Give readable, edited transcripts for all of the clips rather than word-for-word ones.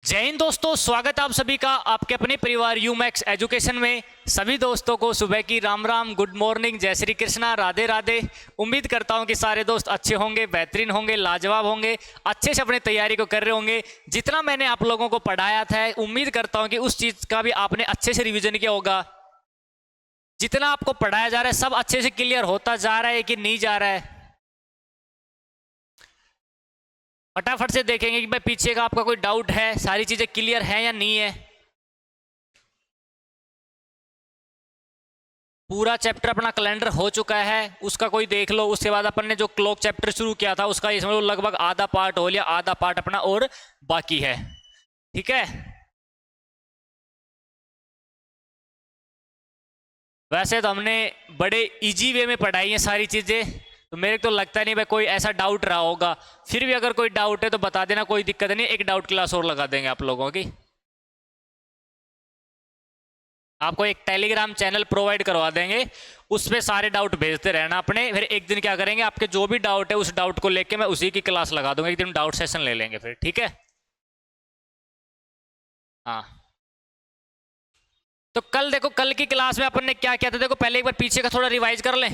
जय हिंद दोस्तों, स्वागत है आप सभी का आपके अपने परिवार यूमैक्स एजुकेशन में। सभी दोस्तों को सुबह की राम राम, गुड मॉर्निंग, जय श्री कृष्णा, राधे राधे। उम्मीद करता हूं कि सारे दोस्त अच्छे होंगे, बेहतरीन होंगे, लाजवाब होंगे, अच्छे से अपनी तैयारी को कर रहे होंगे। जितना मैंने आप लोगों को पढ़ाया था, उम्मीद करता हूं कि उस चीज़ का भी आपने अच्छे से रिविजन किया होगा। जितना आपको पढ़ाया जा रहा है सब अच्छे से क्लियर होता जा रहा है कि नहीं जा रहा है? फटाफट से देखेंगे कि भाई पीछे का आपका कोई डाउट है, सारी चीजें क्लियर है या नहीं है। पूरा चैप्टर अपना कैलेंडर हो चुका है, उसका कोई देख लो। उसके बाद अपन ने जो क्लॉक चैप्टर शुरू किया था उसका ये समझ लो लगभग आधा पार्ट हो लिया, आधा पार्ट अपना और बाकी है। ठीक है, वैसे तो हमने बड़े इजी वे में पढ़ाई है सारी चीजें, तो मेरे को लगता नहीं भाई कोई ऐसा डाउट रहा होगा। फिर भी अगर कोई डाउट है तो बता देना, कोई दिक्कत नहीं। एक डाउट क्लास और लगा देंगे आप लोगों की। आपको एक टेलीग्राम चैनल प्रोवाइड करवा देंगे, उस पर सारे डाउट भेजते रहना अपने। फिर एक दिन क्या करेंगे, आपके जो भी डाउट है उस डाउट को लेके मैं उसी की क्लास लगा दूंगा। एक दिन डाउट सेशन ले लेंगे फिर, ठीक है। हाँ, तो कल देखो, कल की क्लास में अपन ने क्या किया था, देखो पहले एक बार पीछे का थोड़ा रिवाइज कर लें।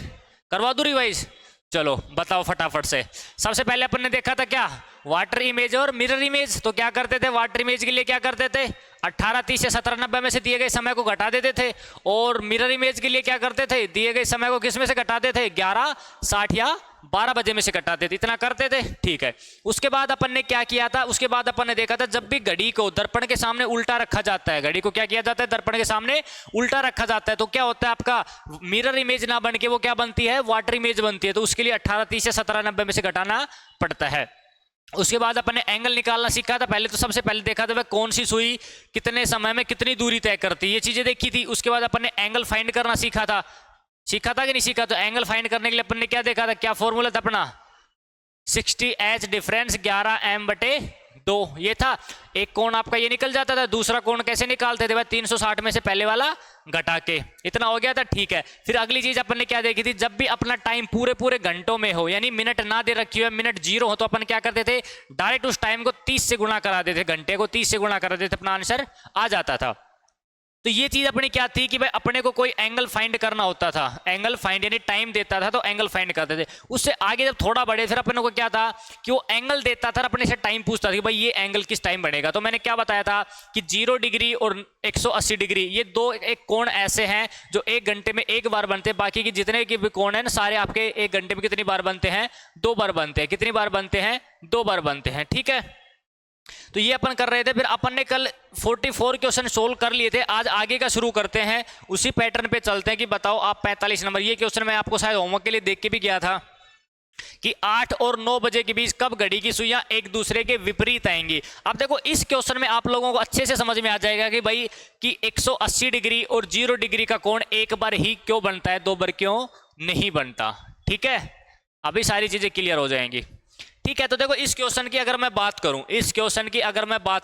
करवा दूं रिवाइज? चलो बताओ फटाफट से। सबसे पहले अपन ने देखा था क्या, वाटर इमेज और मिरर इमेज। तो क्या करते थे, वाटर इमेज के लिए क्या करते थे, 18, 30 या 17, 90 में से दिए गए समय को घटा देते थे। और मिरर इमेज के लिए क्या करते थे, दिए गए समय को किस में से घटाते थे, 11, 60 या 12 बजे में से घटाते थे। इतना करते थे, ठीक है। उसके बाद अपन ने क्या किया था, उसके बाद अपन ने देखा था जब भी घड़ी को दर्पण के सामने उल्टा रखा जाता है, घड़ी को क्या किया जाता है, दर्पण के सामने उल्टा रखा जाता है, तो क्या होता है, आपका मिरर इमेज ना बन के वो क्या बनती है, वाटर इमेज बनती है। तो उसके लिए 18, 30 या 17, 90 में से घटाना पड़ता है। उसके बाद अपन ने एंगल निकालना सीखा था। पहले तो सबसे पहले देखा था वह कौन सी सुई कितने समय में कितनी दूरी तय करती है, ये चीजें देखी थी। उसके बाद अपन ने एंगल फाइंड करना सीखा था कि नहीं सीखा? तो एंगल फाइंड करने के लिए अपन ने क्या देखा था, क्या फॉर्मूला था अपना, 60H डिफरेंस 11m/2 ये था। एक कोण आपका ये निकल जाता था, दूसरा कोण कैसे निकालते थे भाई, 360 में से पहले वाला घटा के। इतना हो गया था, ठीक है। फिर अगली चीज अपन ने क्या देखी थी, जब भी अपना टाइम पूरे पूरे घंटों में हो, यानी मिनट ना दे रखी हो, मिनट 0 हो, तो अपन क्या करते थे, डायरेक्ट उस टाइम को 30 से गुणा करा देते, घंटे को 30 से गुणा करा देते, अपना आंसर आ जाता था। तो ये चीज अपनी क्या थी कि भाई अपने को कोई एंगल फाइंड करना होता था, एंगल फाइंड यानी टाइम देता था तो एंगल फाइंड करते थे। उससे आगे जब थोड़ा बढ़े फिर अपने को क्या था कि वो एंगल देता था, अपने से टाइम पूछता था कि भाई ये एंगल किस टाइम बढ़ेगा। तो मैंने क्या बताया था कि 0 डिग्री और 180 डिग्री ये दो एक कोण ऐसे हैं जो 1 घंटे में 1 बार बनते हैं। बाकी की जितने की भी कोण है ना सारे आपके 1 घंटे में कितनी बार बनते हैं, 2 बार बनते हैं। कितनी बार बनते हैं, 2 बार बनते हैं, ठीक है। तो ये अपन कर रहे थे। फिर अपन ने कल 44 क्वेश्चन सोल्व कर लिए थे, आज आगे का शुरू करते हैं, उसी पैटर्न पे चलते हैं। कि बताओ आप 45 नंबर, ये क्वेश्चन मैं आपको शायद होमवर्क के लिए देख के भी गया था कि 8 और 9 बजे के बीच कब घड़ी की सुइयां एक दूसरे के विपरीत आएंगी। अब देखो इस क्वेश्चन में आप लोगों को अच्छे से समझ में आ जाएगा कि भाई कि 180 डिग्री और 0 डिग्री का कोण एक बार ही क्यों बनता है, 2 बार क्यों नहीं बनता, ठीक है। अभी सारी चीजें क्लियर हो जाएंगी, ठीक है। तो देखो इस क्वेश्चन की अगर मैं बात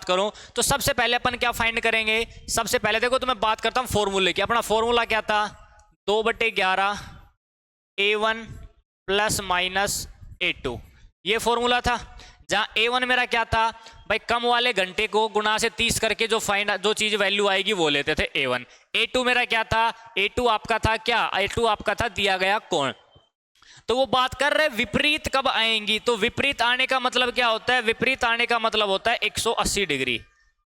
करूं, तो सबसे पहले अपन क्या फाइंड करेंगे, सबसे पहले देखो तो मैं बात करता हूं फॉर्मूले की। अपना फॉर्मूला क्या था, 2/11 A1 प्लस माइनस A2, ये फॉर्मूला था। जहां A1 मेरा क्या था भाई, कम वाले घंटे को गुणा से 30 करके जो चीज वैल्यू आएगी वो लेते थे A1। A2 मेरा क्या था, A2 आपका था क्या, A2 आपका था दिया गया कोण। तो वो बात कर रहे विपरीत कब आएंगी, तो विपरीत आने का मतलब क्या होता है, विपरीत आने का मतलब होता है 180 डिग्री।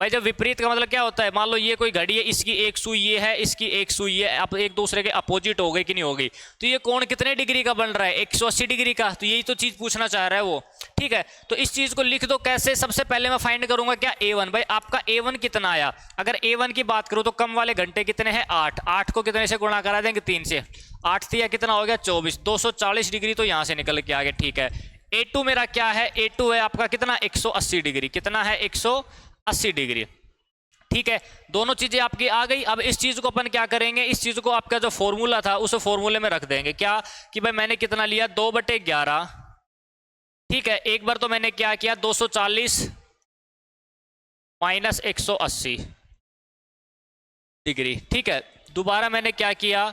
भाई जब विपरीत का मतलब क्या होता है, मान लो ये कोई घड़ी है, इसकी एक सुई ये है, इसकी एक सुई है, आप एक दूसरे के अपोजिट हो गई कि नहीं हो गई, तो ये कोण कितने डिग्री का बन रहा है, 180 डिग्री का। तो यही तो चीज पूछना चाह रहा है वो, ठीक है। तो इस चीज को लिख दो कैसे, सबसे पहले मैं फाइंड करूंगा क्या, A1। भाई आपका A1 कितना आया, अगर A1 की बात करूं तो कम वाले घंटे कितने हैं, 8। 8 को कितने से गुणा करा देंगे, 3 से। 8 थी या कितना हो गया, 24। 240 डिग्री तो यहां से निकल के आ गया, ठीक है। A2 मेरा क्या है, A2 है आपका कितना, 180 डिग्री। कितना है, 180 डिग्री, ठीक है। दोनों चीजें आपकी आ गई। अब इस चीज को अपन क्या करेंगे, इस चीज को आपका जो फॉर्मूला था उस फॉर्मूले में रख देंगे, क्या कि भाई मैंने कितना लिया, 2/11, ठीक है। एक बार तो मैंने क्या किया, 240 माइनस 180 डिग्री, ठीक है। दोबारा मैंने क्या किया,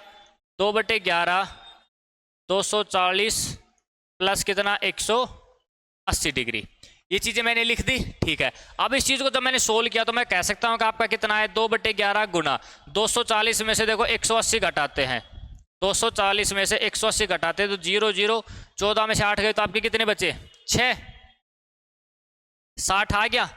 2/11 240 प्लस कितना, 180 डिग्री। ये चीजें मैंने लिख दी, ठीक है। अब इस चीज को जब मैंने सोल्व किया तो मैं कह सकता हूं कि आपका कितना है 2/11 गुना 240 में से देखो 180 घटाते हैं, 240 में से 180 घटाते हैं तो 0 0, 14 में से 8 गए तो आपके कितने बचे 6, 60 आ गया,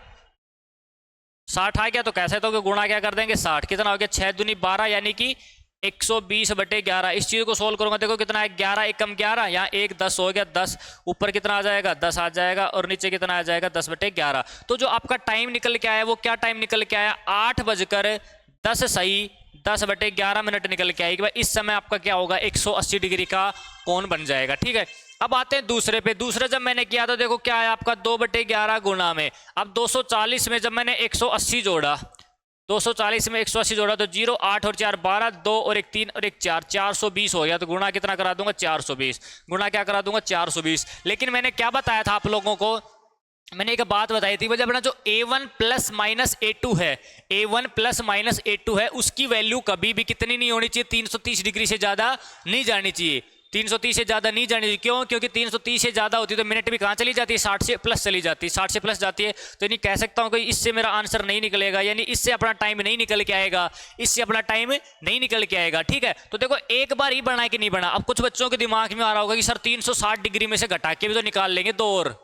60 आ गया तो कैसे तो गुणा क्या कर देंगे 60, कितना हो गया 6 दूनी 12 यानी कि 120/11। इस चीज को सोल्व करूंगा देखो कितना है 11 एकम 11, यहाँ 1 10 हो गया 10, ऊपर कितना आ जाएगा 10 आ जाएगा और नीचे कितना आ जाएगा 10/11। तो जो आपका टाइम निकल के आया वो क्या टाइम निकल के आया 8:10 सही 10/11 निकल के आएगी। इस समय आपका क्या होगा 180 डिग्री का कोण बन जाएगा, ठीक है। अब आते हैं दूसरे पे, दूसरे जब मैंने किया तो देखो क्या है आपका 2/11 गुना में, अब 240 में जब मैंने 180 जोड़ा, 240 में 180 जोड़ा तो 0 8 और 4 12, 2 और 1 3 और 1 4, 420 हो गया। तो गुणा कितना करा दूंगा 420, गुणा क्या करा दूंगा 420। लेकिन मैंने क्या बताया था आप लोगों को, मैंने एक बात बताई थी जब अपना जो a1 प्लस माइनस a2 है, a1 प्लस माइनस a2 है उसकी वैल्यू कभी भी कितनी नहीं होनी चाहिए 330 डिग्री से ज्यादा नहीं जानी चाहिए, 330 से ज्यादा नहीं जानी चाहिए। क्यों? क्योंकि 330 से ज्यादा होती है तो मिनट भी कहाँ चली जाती है 60 से प्लस चली जाती है, 60 से प्लस जाती है। तो नहीं कह सकता हूँ कि इससे मेरा आंसर नहीं निकलेगा, यानी इससे अपना टाइम नहीं निकल के आएगा, इससे अपना टाइम नहीं निकल के आएगा, ठीक है। तो देखो एक बार ही बना है कि नहीं बना। अब कुछ बच्चों के दिमाग में आ रहा होगा कि सर 360 डिग्री में से घटा के भी तो निकाल लेंगे 2 और,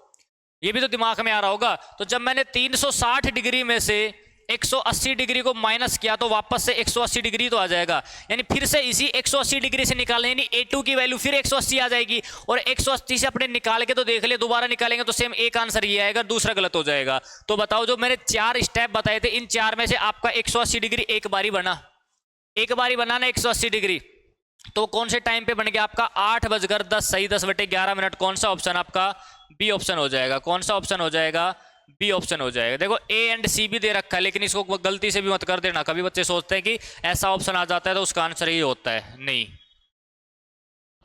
ये भी तो दिमाग में आ रहा होगा। तो जब मैंने 360 डिग्री में से 180 डिग्री को माइनस किया तो वापस से 180 डिग्री तो आ जाएगा, यानी फिर से इसी 180 डिग्री से निकालने, यानी a2 की वैल्यू फिर 180 आ जाएगी और 180 से अपने निकाल के तो देख ले, दोबारा निकालेंगे तो सेम एक आंसर ये आएगा, दूसरा गलत हो जाएगा। तो बताओ जो मैंने 4 स्टेप बताए थे इन 4 में से आपका 180 डिग्री एक बारी बना, एक बारी बना ना 180 डिग्री, तो कौन से टाइम पे बन गया आपका 8:10 सही 10/11। कौन सा ऑप्शन आपका बी ऑप्शन हो जाएगा, कौन सा ऑप्शन हो जाएगा बी ऑप्शन हो जाएगा। देखो ए एंड सी भी दे रखा है लेकिन इसको गलती से भी मत कर देना, कभी बच्चे सोचते हैं कि ऐसा ऑप्शन आ जाता है तो उसका आंसर ये होता है, नहीं।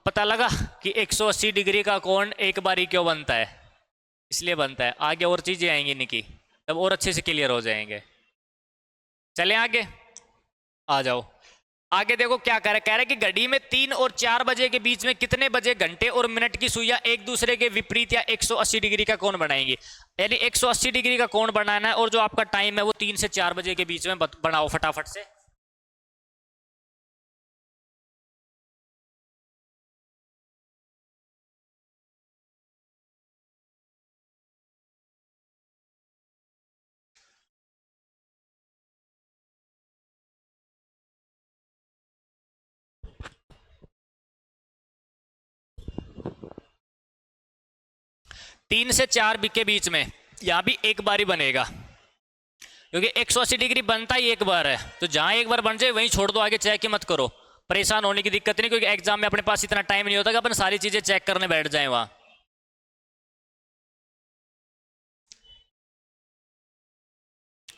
पता लगा कि 180 डिग्री का कोण एक बारी क्यों बनता है, इसलिए बनता है। आगे और चीजें आएंगी निकी तब और अच्छे से क्लियर हो जाएंगे। चले आगे, आ जाओ आगे। देखो क्या कह रहा है कि घड़ी में 3 और 4 बजे के बीच में कितने बजे घंटे और मिनट की सुइयां एक दूसरे के विपरीत या 180 डिग्री का कोण बनाएंगी, यानी 180 डिग्री का कोण बनाना है और जो आपका टाइम है वो 3 से 4 बजे के बीच में बनाओ फटाफट से। तीन से 4 के बीच में यहां भी एक बारी बनेगा, क्योंकि 180 डिग्री बनता ही एक बार है, तो जहां एक बार बन जाए वहीं छोड़ दो, आगे चेक ही मत करो, परेशान होने की दिक्कत नहीं, क्योंकि एग्जाम में अपने पास इतना टाइम नहीं होता कि अपन सारी चीजें चेक करने बैठ जाए वहां।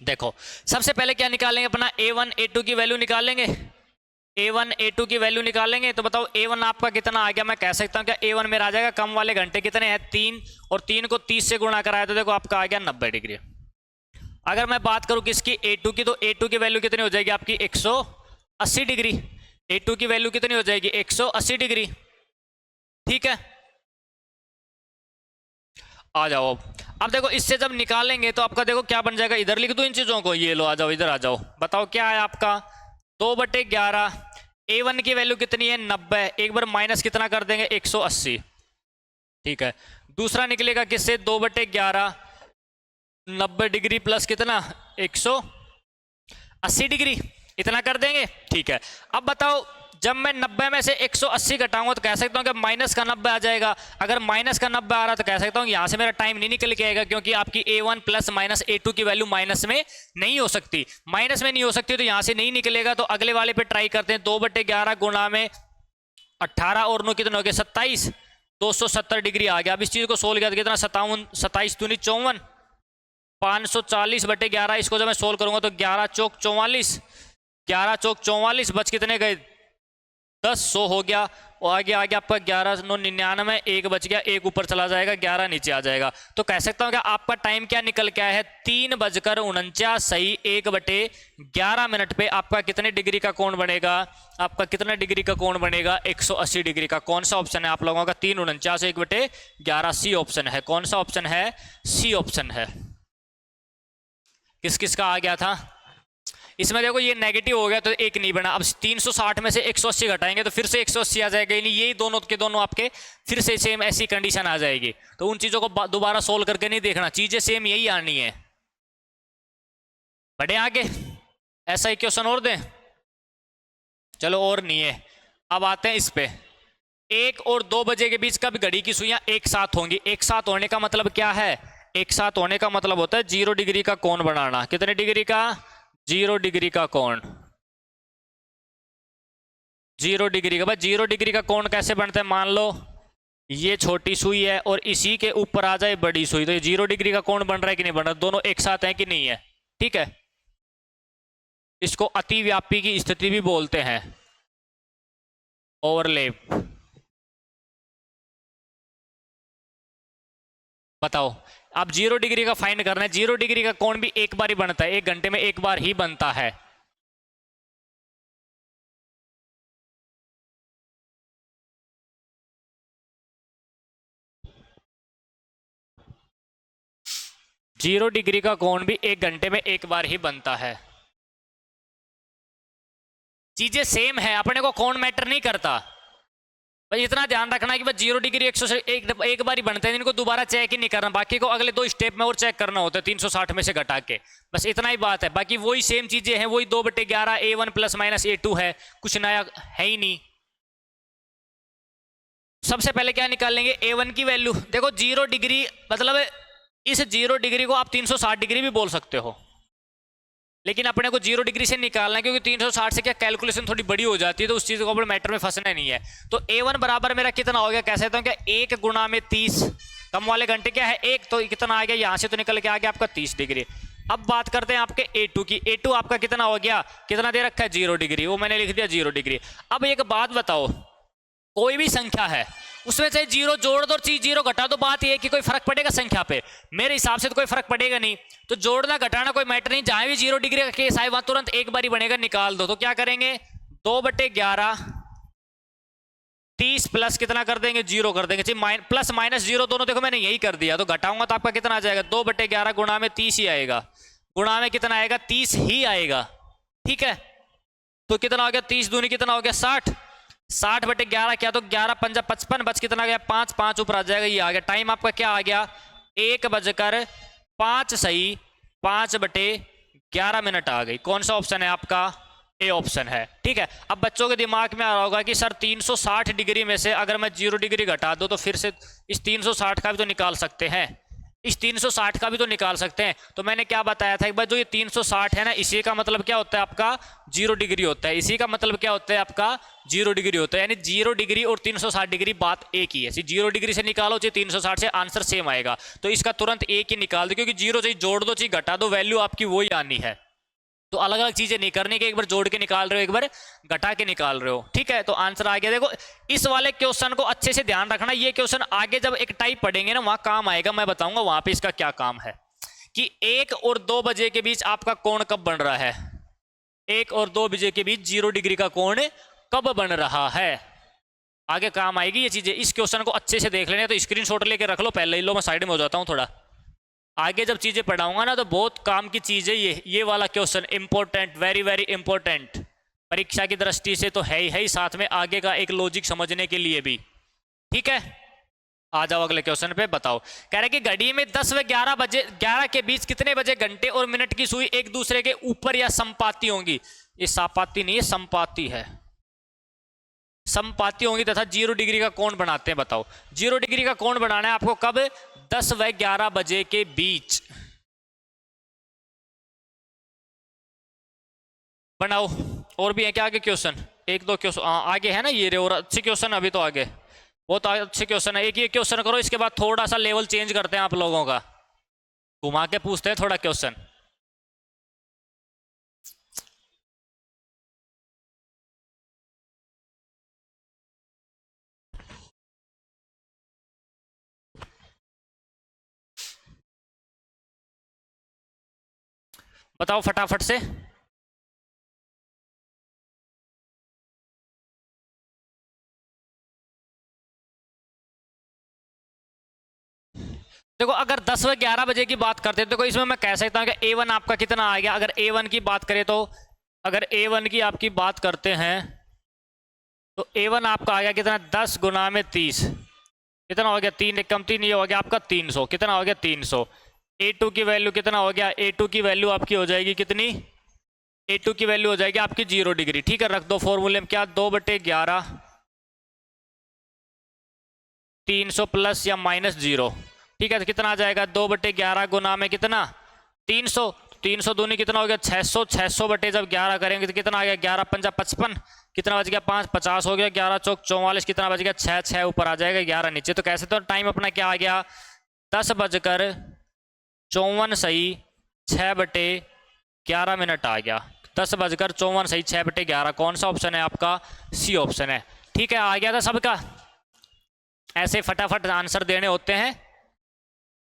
देखो सबसे पहले क्या निकालेंगे अपना a1 a2 की वैल्यू निकालेंगे, a1 a2 की वैल्यू निकालेंगे। तो बताओ a1 आपका कितना आ गया, मैं कह सकता हूं क्या a1 मेरा आ जाएगा, कम वाले घंटे कितने हैं 3 और 3 को 30 से गुणा कराया तो देखो आपका आ गया 90 डिग्री। अगर मैं बात करूं किसकी a2 की, तो a2 की वैल्यू कितनी हो जाएगी आपकी 180 डिग्री, a2 की वैल्यू कितनी हो जाएगी 180 डिग्री, ठीक है। आ जाओ अब देखो इससे जब निकालेंगे तो आपका देखो क्या बन जाएगा, इधर लिख दो इन चीजों को, ये लो आ जाओ इधर आ जाओ। बताओ क्या है आपका 2/11, a1 की वैल्यू कितनी है 90, एक बार माइनस कितना कर देंगे 180, ठीक है। दूसरा निकलेगा किससे 2/11 90 डिग्री प्लस कितना 180 डिग्री, इतना कर देंगे, ठीक है। अब बताओ जब मैं 90 में से 180 घटाऊंगा तो कह सकता हूं कि माइनस का 90 आ जाएगा। अगर माइनस का 90 आ रहा तो कह सकता हूं यहां से मेरा टाइम नहीं निकल के आएगा, क्योंकि आपकी a1 प्लस माइनस a2 की वैल्यू माइनस में नहीं हो सकती, माइनस में नहीं हो सकती तो यहां से नहीं निकलेगा। तो अगले वाले पे ट्राई करते हैं, 2/11 गुणा में 18 और 9 कितने हो गए 27, 270 डिग्री आ गया। अब इस चीज को सोल्व किया तो कितना 57, 27 दूनी 54, 540/11। इसको जब मैं सोल्व करूंगा तो 11 चौक 44, 11 चौक 44 बच कितने गए 10 100 हो गया, और आगे आगे आपका 11 9 99, 1 बच गया, 1 ऊपर चला जाएगा, 11 नीचे आ जाएगा। तो कह सकता हूं कि आपका टाइम क्या निकल के आया है, 3:49 सही 1/11 पे आपका कितने डिग्री का कोण बनेगा, आपका कितने डिग्री का कोण बनेगा, 180 डिग्री का। कौन सा ऑप्शन है आप लोगों का, 349 1/11, सी ऑप्शन है। कौन सा ऑप्शन है, सी ऑप्शन है। किस किस का आ गया था इसमें, देखो ये नेगेटिव हो गया तो एक नहीं बना। अब 360 में से 180 घटाएंगे तो फिर से 180 आ जाएगा, यानी यही दोनों के दोनों आपके फिर से सेम ऐसी कंडीशन आ जाएगी। तो उन चीजों को दोबारा सोल्व करके नहीं देखना, चीजें सेम यही आनी है। बढ़े आगे, ऐसा ही क्वेश्चन और दें, चलो और नहीं है। अब आते हैं इस पे, 1 और 2 बजे के बीच कब घड़ी की सुइयां एक साथ होंगी। एक साथ होने का मतलब क्या है, एक साथ होने का मतलब होता है 0 डिग्री का कोण बनाना। कितने डिग्री का, 0 डिग्री का कोण, 0 डिग्री का। भाई 0 डिग्री का कोण कैसे बनता है, मान लो ये छोटी सुई है और इसी के ऊपर आ जाए बड़ी सुई, तो ये 0 डिग्री का कोण बन रहा है कि नहीं बन रहा, दोनों एक साथ है कि नहीं है, ठीक है। इसको अतिव्यापी की स्थिति भी बोलते हैं, ओवरलैप। बताओ, आप 0 डिग्री का फाइंड करना है। 0 डिग्री का कोण भी एक बार ही बनता है, 1 घंटे में एक बार ही बनता है। जीरो डिग्री का कोण भी 1 घंटे में एक बार ही बनता है। चीजें सेम है, अपने को कोण मैटर नहीं करता। भाई इतना ध्यान रखना कि बस 0 डिग्री 101 एक बार ही बनते हैं, इनको दोबारा चेक ही नहीं करना, बाकी को अगले 2 स्टेप में और चेक करना होता है 360 में से घटा के, बस इतना ही बात है। बाकी वही सेम चीजें हैं, वही 2/11 A1 + -A2 है, कुछ नया है ही नहीं। सबसे पहले क्या निकाल लेंगे, A1 की वैल्यू। देखो 0 डिग्री मतलब इस 0 डिग्री को आप 360 डिग्री भी बोल सकते हो, लेकिन अपने को 0 डिग्री से निकालना है, क्योंकि 360 से क्या कैलकुलेशन थोड़ी बड़ी हो जाती है, तो उस चीज को अपने मैटर में फंसना नहीं है। तो A1 बराबर मेरा कितना हो गया, कह सकता हूँ क्या, 1 × 30, कम वाले घंटे क्या है 1, तो कितना आ गया, यहां से तो निकल के आ गया आपका 30 डिग्री। अब बात करते हैं आपके A2 की। A2 आपका कितना हो गया, कितना दे रखा है 0 डिग्री, वो मैंने लिख दिया 0 डिग्री। अब एक बात बताओ, कोई भी संख्या है उसमें चाहे 0 जोड़ दो और चीज 0 घटा दो, बात यह है कि कोई फर्क पड़ेगा संख्या पे, मेरे हिसाब से तो कोई फर्क पड़ेगा नहीं। तो जोड़ना घटाना कोई मैटर नहीं, जहां भी 0 डिग्री का केस आए वहां तुरंत एक बार ही बनेगा, निकाल दो। तो क्या करेंगे, 2/11 30 प्लस कितना कर देंगे, 0 कर देंगे, प्लस माइनस 0 दोनों देखो मैंने यही कर दिया। तो घटाऊंगा तो आपका कितना आ जाएगा, 2/11 गुणा में 30 ही आएगा, गुणा में कितना आएगा 30 ही आएगा, ठीक है। तो कितना हो गया, 30 दूनी कितना हो गया 60, 60/11 क्या, तो 11 × 5 = 55, बच कितना गया 5, 5 ऊपर आ जाएगा, ये आ गया। टाइम आपका क्या आ गया, 1:05 सही 5/11 आ गई। कौन सा ऑप्शन है आपका, ए ऑप्शन है, ठीक है। अब बच्चों के दिमाग में आ रहा होगा कि सर 360 डिग्री में से अगर मैं 0 डिग्री घटा दूं तो फिर से इस 360 का भी तो निकाल सकते हैं, इस 360 का भी तो निकाल सकते हैं। तो मैंने क्या बताया था एक बार, जो ये 360 है ना, इसी का मतलब क्या होता है आपका 0 डिग्री होता है, इसी का मतलब क्या होता है आपका 0 डिग्री होता है, यानी 0 डिग्री और 360 डिग्री बात एक ही है। 0 डिग्री से निकालो चाहे 360 से, आंसर सेम आएगा। तो इसका तुरंत एक ही निकाल दो, क्योंकि 0 चाहे जोड़ दो चाहे घटा दो, वैल्यू आपकी वही आनी है। तो अलग अलग चीजें नहीं करनी कि एक बार जोड़ के निकाल रहे हो एक बार घटा के निकाल रहे हो, ठीक है। तो आंसर आ गया। देखो इस वाले क्वेश्चन को अच्छे से ध्यान रखना, ये क्वेश्चन आगे जब एक टाइप पढ़ेंगे ना वहां काम आएगा, मैं बताऊंगा वहां पे इसका क्या काम है, कि 1 और 2 बजे के बीच आपका कोण कब बन रहा है, 1 और 2 बजे के बीच 0 डिग्री का कोण कब बन रहा है, आगे काम आएगी ये चीजें। इस क्वेश्चन को अच्छे से देख लेना, तो स्क्रीनशॉट लेके रख लो पहले ही। लो मैं साइड में हो जाता हूं थोड़ा, आगे जब चीजें पढ़ाऊंगा ना तो बहुत काम की चीज है ये वाला question, important, very very important, परीक्षा की दृष्टि से तो है ही, साथ में आगे का एक लॉजिक समझने के लिए भी, ठीक है। आ जाओ अगले क्वेश्चन पे, बताओ। कह रहे कि घड़ी में 10 व 11 के बीच कितने बजे घंटे और मिनट की सुई एक दूसरे के ऊपर या समपाती होंगी। ये सापाती नहीं है, समपाती है, समपाती होंगी तथा 0 डिग्री का कोण बनाते हैं। बताओ 0 डिग्री का कोण बनाना है आपको कब, 10 व 11 बजे के बीच। बनाओ। और भी है क्या आगे क्वेश्चन, 1-2 क्वेश्चन आगे है ना ये रे, और अच्छे क्वेश्चन अभी तो आगे बहुत अच्छे क्वेश्चन है। एक ये क्वेश्चन करो, इसके बाद थोड़ा सा लेवल चेंज करते हैं आप लोगों का, घुमा के पूछते हैं थोड़ा क्वेश्चन। बताओ फटाफट से। देखो अगर 10 व 11 बजे की बात करते हैं तो इसमें मैं कह सकता हूँ कि A1 आपका कितना आ गया। अगर A1 की बात करें तो, अगर A1 की आपकी बात करते हैं तो A1 आपका आ गया कितना, 10 गुना में 30, कितना हो गया, 3 एक कम 3, ये हो गया आपका 300, कितना हो गया 300। A2 की वैल्यू कितना हो गया, A2 की वैल्यू आपकी हो जाएगी कितनी, A2 की वैल्यू हो जाएगी आपकी 0 डिग्री। ठीक है, रख दो फॉर्मूले में क्या, 2/11 300 प्लस या माइनस 0। ठीक है, तो कितना आ जाएगा, 2/11 गुना में कितना 300, 300 दूनी कितना हो गया 600, 600 बटे जब 11 करेंगे तो कितना आ गया, 11 पंजा 55, कितना बच गया 5, 50 हो गया, 11 चौक 44, कितना बच गया 6, 6 ऊपर आ जाएगा 11 नीचे। तो कैसे, तो टाइम अपना क्या आ गया 10:54 सही 6/11 आ गया। 10:54 सही 6/11, कौन सा ऑप्शन है आपका, सी ऑप्शन है। ठीक है, आ गया था सबका। ऐसे फटाफट आंसर देने होते हैं,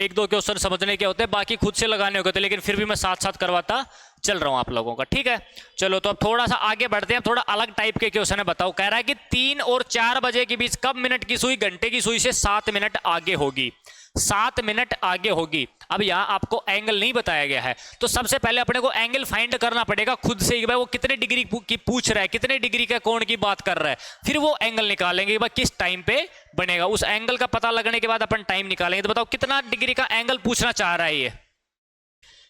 एक दो क्वेश्चन समझने के होते हैं, बाकी खुद से लगाने होते हैं, लेकिन फिर भी मैं साथ साथ करवाता चल रहा हूं आप लोगों का। ठीक है, चलो तो अब थोड़ा सा आगे बढ़ते हैं, थोड़ा अलग टाइप के क्वेश्चन है। बताओ, कह रहा है कि 3 और 4 बजे के बीच कब मिनट की सुई घंटे की सुई से 7 मिनट आगे होगी, 7 मिनट आगे होगी। अब यहाँ आपको एंगल नहीं बताया गया है, तो सबसे पहले अपने को एंगल फाइंड करना पड़ेगा खुद से ही, भाई वो कितने डिग्री की पूछ रहा है, कितने डिग्री का कोण की बात कर रहा है, फिर वो एंगल निकालेंगे भाई किस टाइम पे बनेगा। उस एंगल का पता लगने के बाद अपन टाइम निकालेंगे। तो बताओ कितना डिग्री का एंगल पूछना चाह रहा है ये।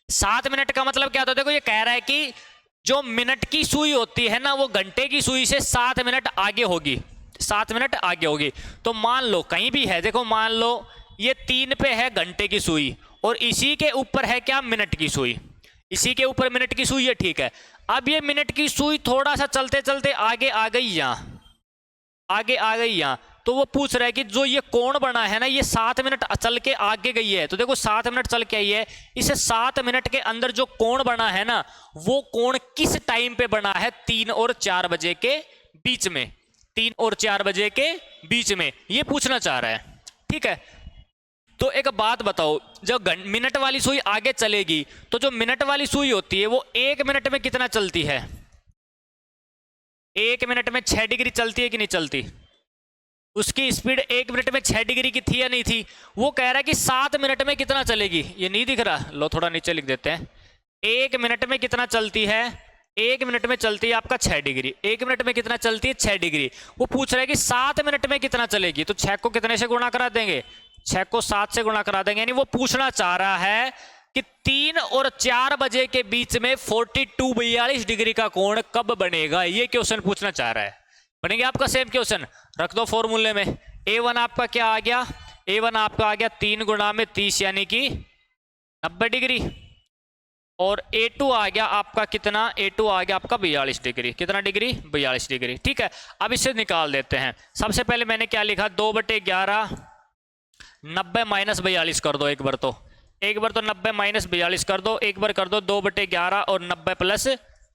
7 मिनट का मतलब क्या होता है, देखो ये कह रहा है कि जो मिनट की सुई होती है ना वो घंटे की सुई से 7 मिनट आगे होगी, 7 मिनट आगे होगी। तो मान लो कहीं भी है, देखो मान लो ये 3 पे है घंटे की सुई और इसी के ऊपर है क्या, मिनट की सुई, इसी के ऊपर मिनट की सुई है। ठीक है, अब ये मिनट की सुई थोड़ा सा चलते चलते आगे आ गई यहां, आगे आ गई यहां, तो वो पूछ रहा है कि जो ये कोण बना है ना ये 7 मिनट चल के आगे गई है। तो देखो 7 मिनट चल के आई है, इसे 7 मिनट के अंदर जो कोण बना है ना वो कोण किस टाइम पे बना है, 3 और 4 बजे के बीच में, 3 और 4 बजे के बीच में ये पूछना चाह रहा है। ठीक है, तो एक बात बताओ, जब मिनट वाली सुई आगे चलेगी तो जो मिनट वाली सुई होती है वो 1 मिनट में कितना चलती है, 1 मिनट में 6 डिग्री चलती है कि नहीं चलती। उसकी स्पीड 1 मिनट में 6 डिग्री की थी या नहीं थी। वो कह रहा है कि 7 मिनट में कितना चलेगी, ये नहीं दिख रहा, लो थोड़ा नीचे लिख देते हैं। 1 मिनट में कितना चलती है, 1 मिनट में चलती है आपका 6 डिग्री, 1 मिनट में कितना चलती है 6 डिग्री। वो पूछ रहा है कि 7 मिनट में कितना चलेगी, तो 6 को कितने से गुणा करा देंगे, 6 को 7 से गुणा करा देंगे। यानी वो पूछना चाह रहा है कि 3 और 4 बजे के बीच में 42 डिग्री का कोण कब बनेगा, ये क्वेश्चन पूछना चाह रहा है। बनेंगे आपका सेम क्वेश्चन, रख दो फॉर्मूले में। A1 आपका क्या आ गया, A1 आपका आ गया 3 गुणा में 30 यानी कि 90 डिग्री, और A2 आ गया आपका कितना, A2 आ गया आपका 42 डिग्री, कितना डिग्री 42 डिग्री। ठीक है, अब इसे निकाल देते हैं। सबसे पहले मैंने क्या लिखा, 2/11 90 माइनस 42 कर दो, एक बार तो 90 माइनस 42 कर दो, एक बार कर दो 2/11 और 90 प्लस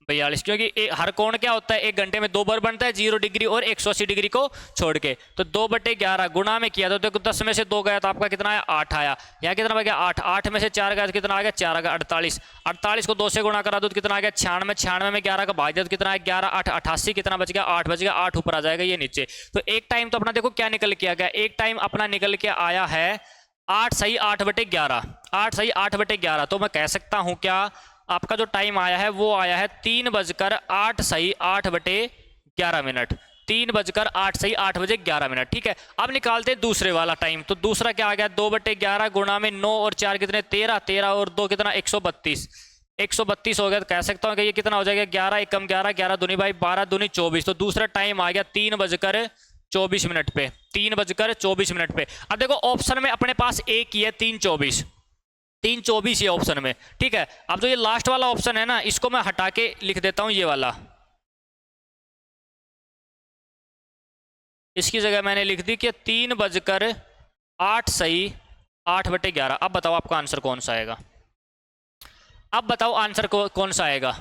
42, क्योंकि हर कोण क्या होता है 1 घंटे में 2 बार बनता है, 0 डिग्री और 180 डिग्री को छोड़ के। तो 2/11 गुणा में किया तो देखो 10 में से 2 गया तो आपका कितना आया 8 आया, यहाँ कितना बच गया 8, 8 में से 4 गया तो कितना आ गया 4 आ गया 48, 48 को 2 से गुणा करा दो तो कितना आ गया 96, 96 में 11 का भाग दिया तो कितना आया 11, 8 88, कितना बच गया 8 बच गया, 8 ऊपर आ जाएगा ये नीचे। तो एक टाइम तो अपना देखो क्या निकल के आ गया, एक टाइम अपना निकल के आया है 8 सही 8/11, 8 सही 8/11। तो मैं कह सकता हूं क्या आपका जो टाइम आया है वो आया है 3:08 सही 8/11, 3:08 सही 8:11। ठीक है, अब निकालते हैं दूसरे वाला टाइम। तो दूसरा क्या आ गया 2/11 गुणा में 9 और 4 कितने 13, 13 और 2 कितना 132, 132 हो गया। तो कह सकता हूँ कि ये कितना हो जाएगा 11 एकम 11, 11 दूनी भाई 12 दूनी 24। तो दूसरा टाइम आ गया 3:24 पे, 3:24 पे। अब देखो ऑप्शन में अपने पास एक ही है 3:24, 3:24 ये ऑप्शन में। ठीक है, अब जो ये लास्ट वाला ऑप्शन है ना इसको मैं हटा के लिख देता हूं, ये वाला, इसकी जगह मैंने लिख दी कि 3:08 सही 8/11। अब बताओ आपका आंसर कौन सा आएगा, अब बताओ आंसर कौन सा आएगा।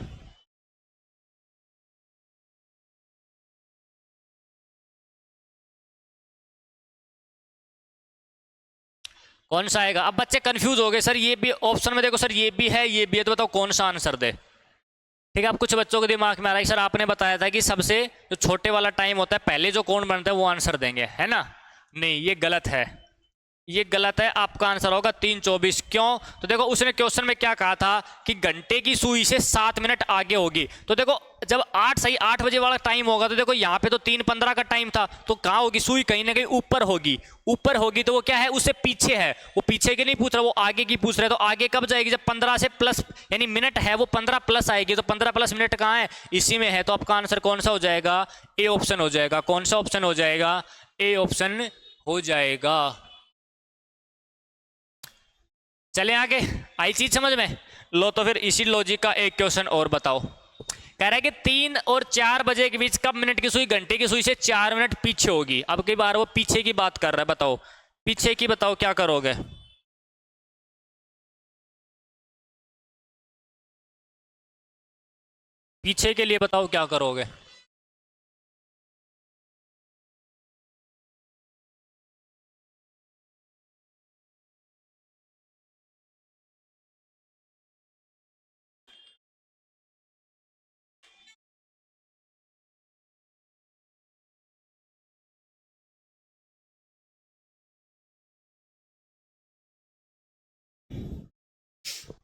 कौन सा आएगा? अब बच्चे कंफ्यूज हो गए, सर ये भी ऑप्शन में देखो, सर ये भी है ये भी है, तो बताओ कौन सा आंसर दे। ठीक है, अब कुछ बच्चों के दिमाग में आ रहा है सर आपने बताया था कि सबसे जो छोटे वाला टाइम होता है पहले जो कौन बनता है वो आंसर देंगे, है ना? नहीं, ये गलत है, ये गलत है। आपका आंसर होगा 3:24। क्यों? तो देखो उसने क्वेश्चन में क्या कहा था कि घंटे की सुई से 7 मिनट आगे होगी। तो देखो जब 8 बजे वाला टाइम होगा तो देखो यहाँ पे तो 3:15 का टाइम था, तो कहाँ होगी सुई? कहीं ना कहीं ऊपर होगी। ऊपर होगी तो वो क्या है? उससे पीछे है। वो पीछे की नहीं पूछ रहा, वो आगे की पूछ रहा है। तो आगे कब जाएगी? जब 15 से प्लस यानी मिनट है वो 15 प्लस आएगी। तो 15 प्लस मिनट कहाँ है? इसी में है। तो आपका आंसर कौन सा हो जाएगा? ए ऑप्शन हो जाएगा। कौन सा ऑप्शन हो जाएगा? ए ऑप्शन हो जाएगा। चले आगे, आई चीज समझ में? लो तो फिर इसी लॉजिक का एक क्वेश्चन और बताओ। कह रहा है कि 3 और 4 बजे के बीच कब मिनट की सुई घंटे की सुई से 4 मिनट पीछे होगी। अब कई बार वो पीछे की बात कर रहा है, बताओ पीछे की, बताओ क्या करोगे? पीछे के लिए बताओ क्या करोगे?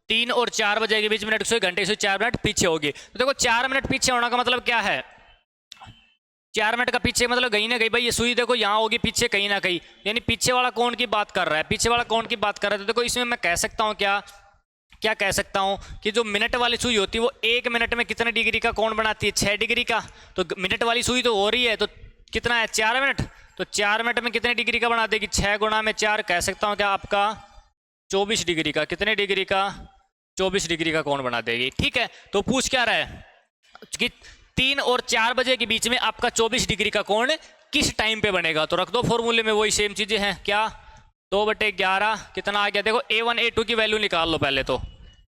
3 और 4 बजे के बीच मिनट की सुई घंटे से 4 मिनट पीछे होगी। तो देखो 4 मिनट पीछे होने का मतलब क्या है? 4 मिनट का पीछे मतलब कहीं ना कहीं भाई ये सुई देखो यहाँ होगी पीछे कहीं ना कहीं, यानी पीछे वाला कौन की बात कर रहा है? पीछे वाला कौन की बात कर रहा है? तो देखो इसमें मैं कह सकता हूँ क्या क्या कह सकता हूँ कि जो मिनट वाली सुई होती है वो 1 मिनट में कितने डिग्री का कोण बनाती है? 6 डिग्री का। तो मिनट वाली सुई तो हो रही है तो कितना है? 4 मिनट। तो 4 मिनट में कितने डिग्री का बना देगी? 6 गुणा में 4, कह सकता हूँ क्या आपका 24 डिग्री का। कितने डिग्री का? 24 डिग्री का कोण बना देगी। ठीक है, तो पूछ क्या रहा है कि 3 और 4 बजे के बीच में आपका 24 डिग्री का कोण किस टाइम पे बनेगा? तो रख दो फॉर्मूले में, वही सेम चीजें हैं। क्या? 2/11 कितना आ गया? देखो A1 A2 की वैल्यू निकाल लो पहले। तो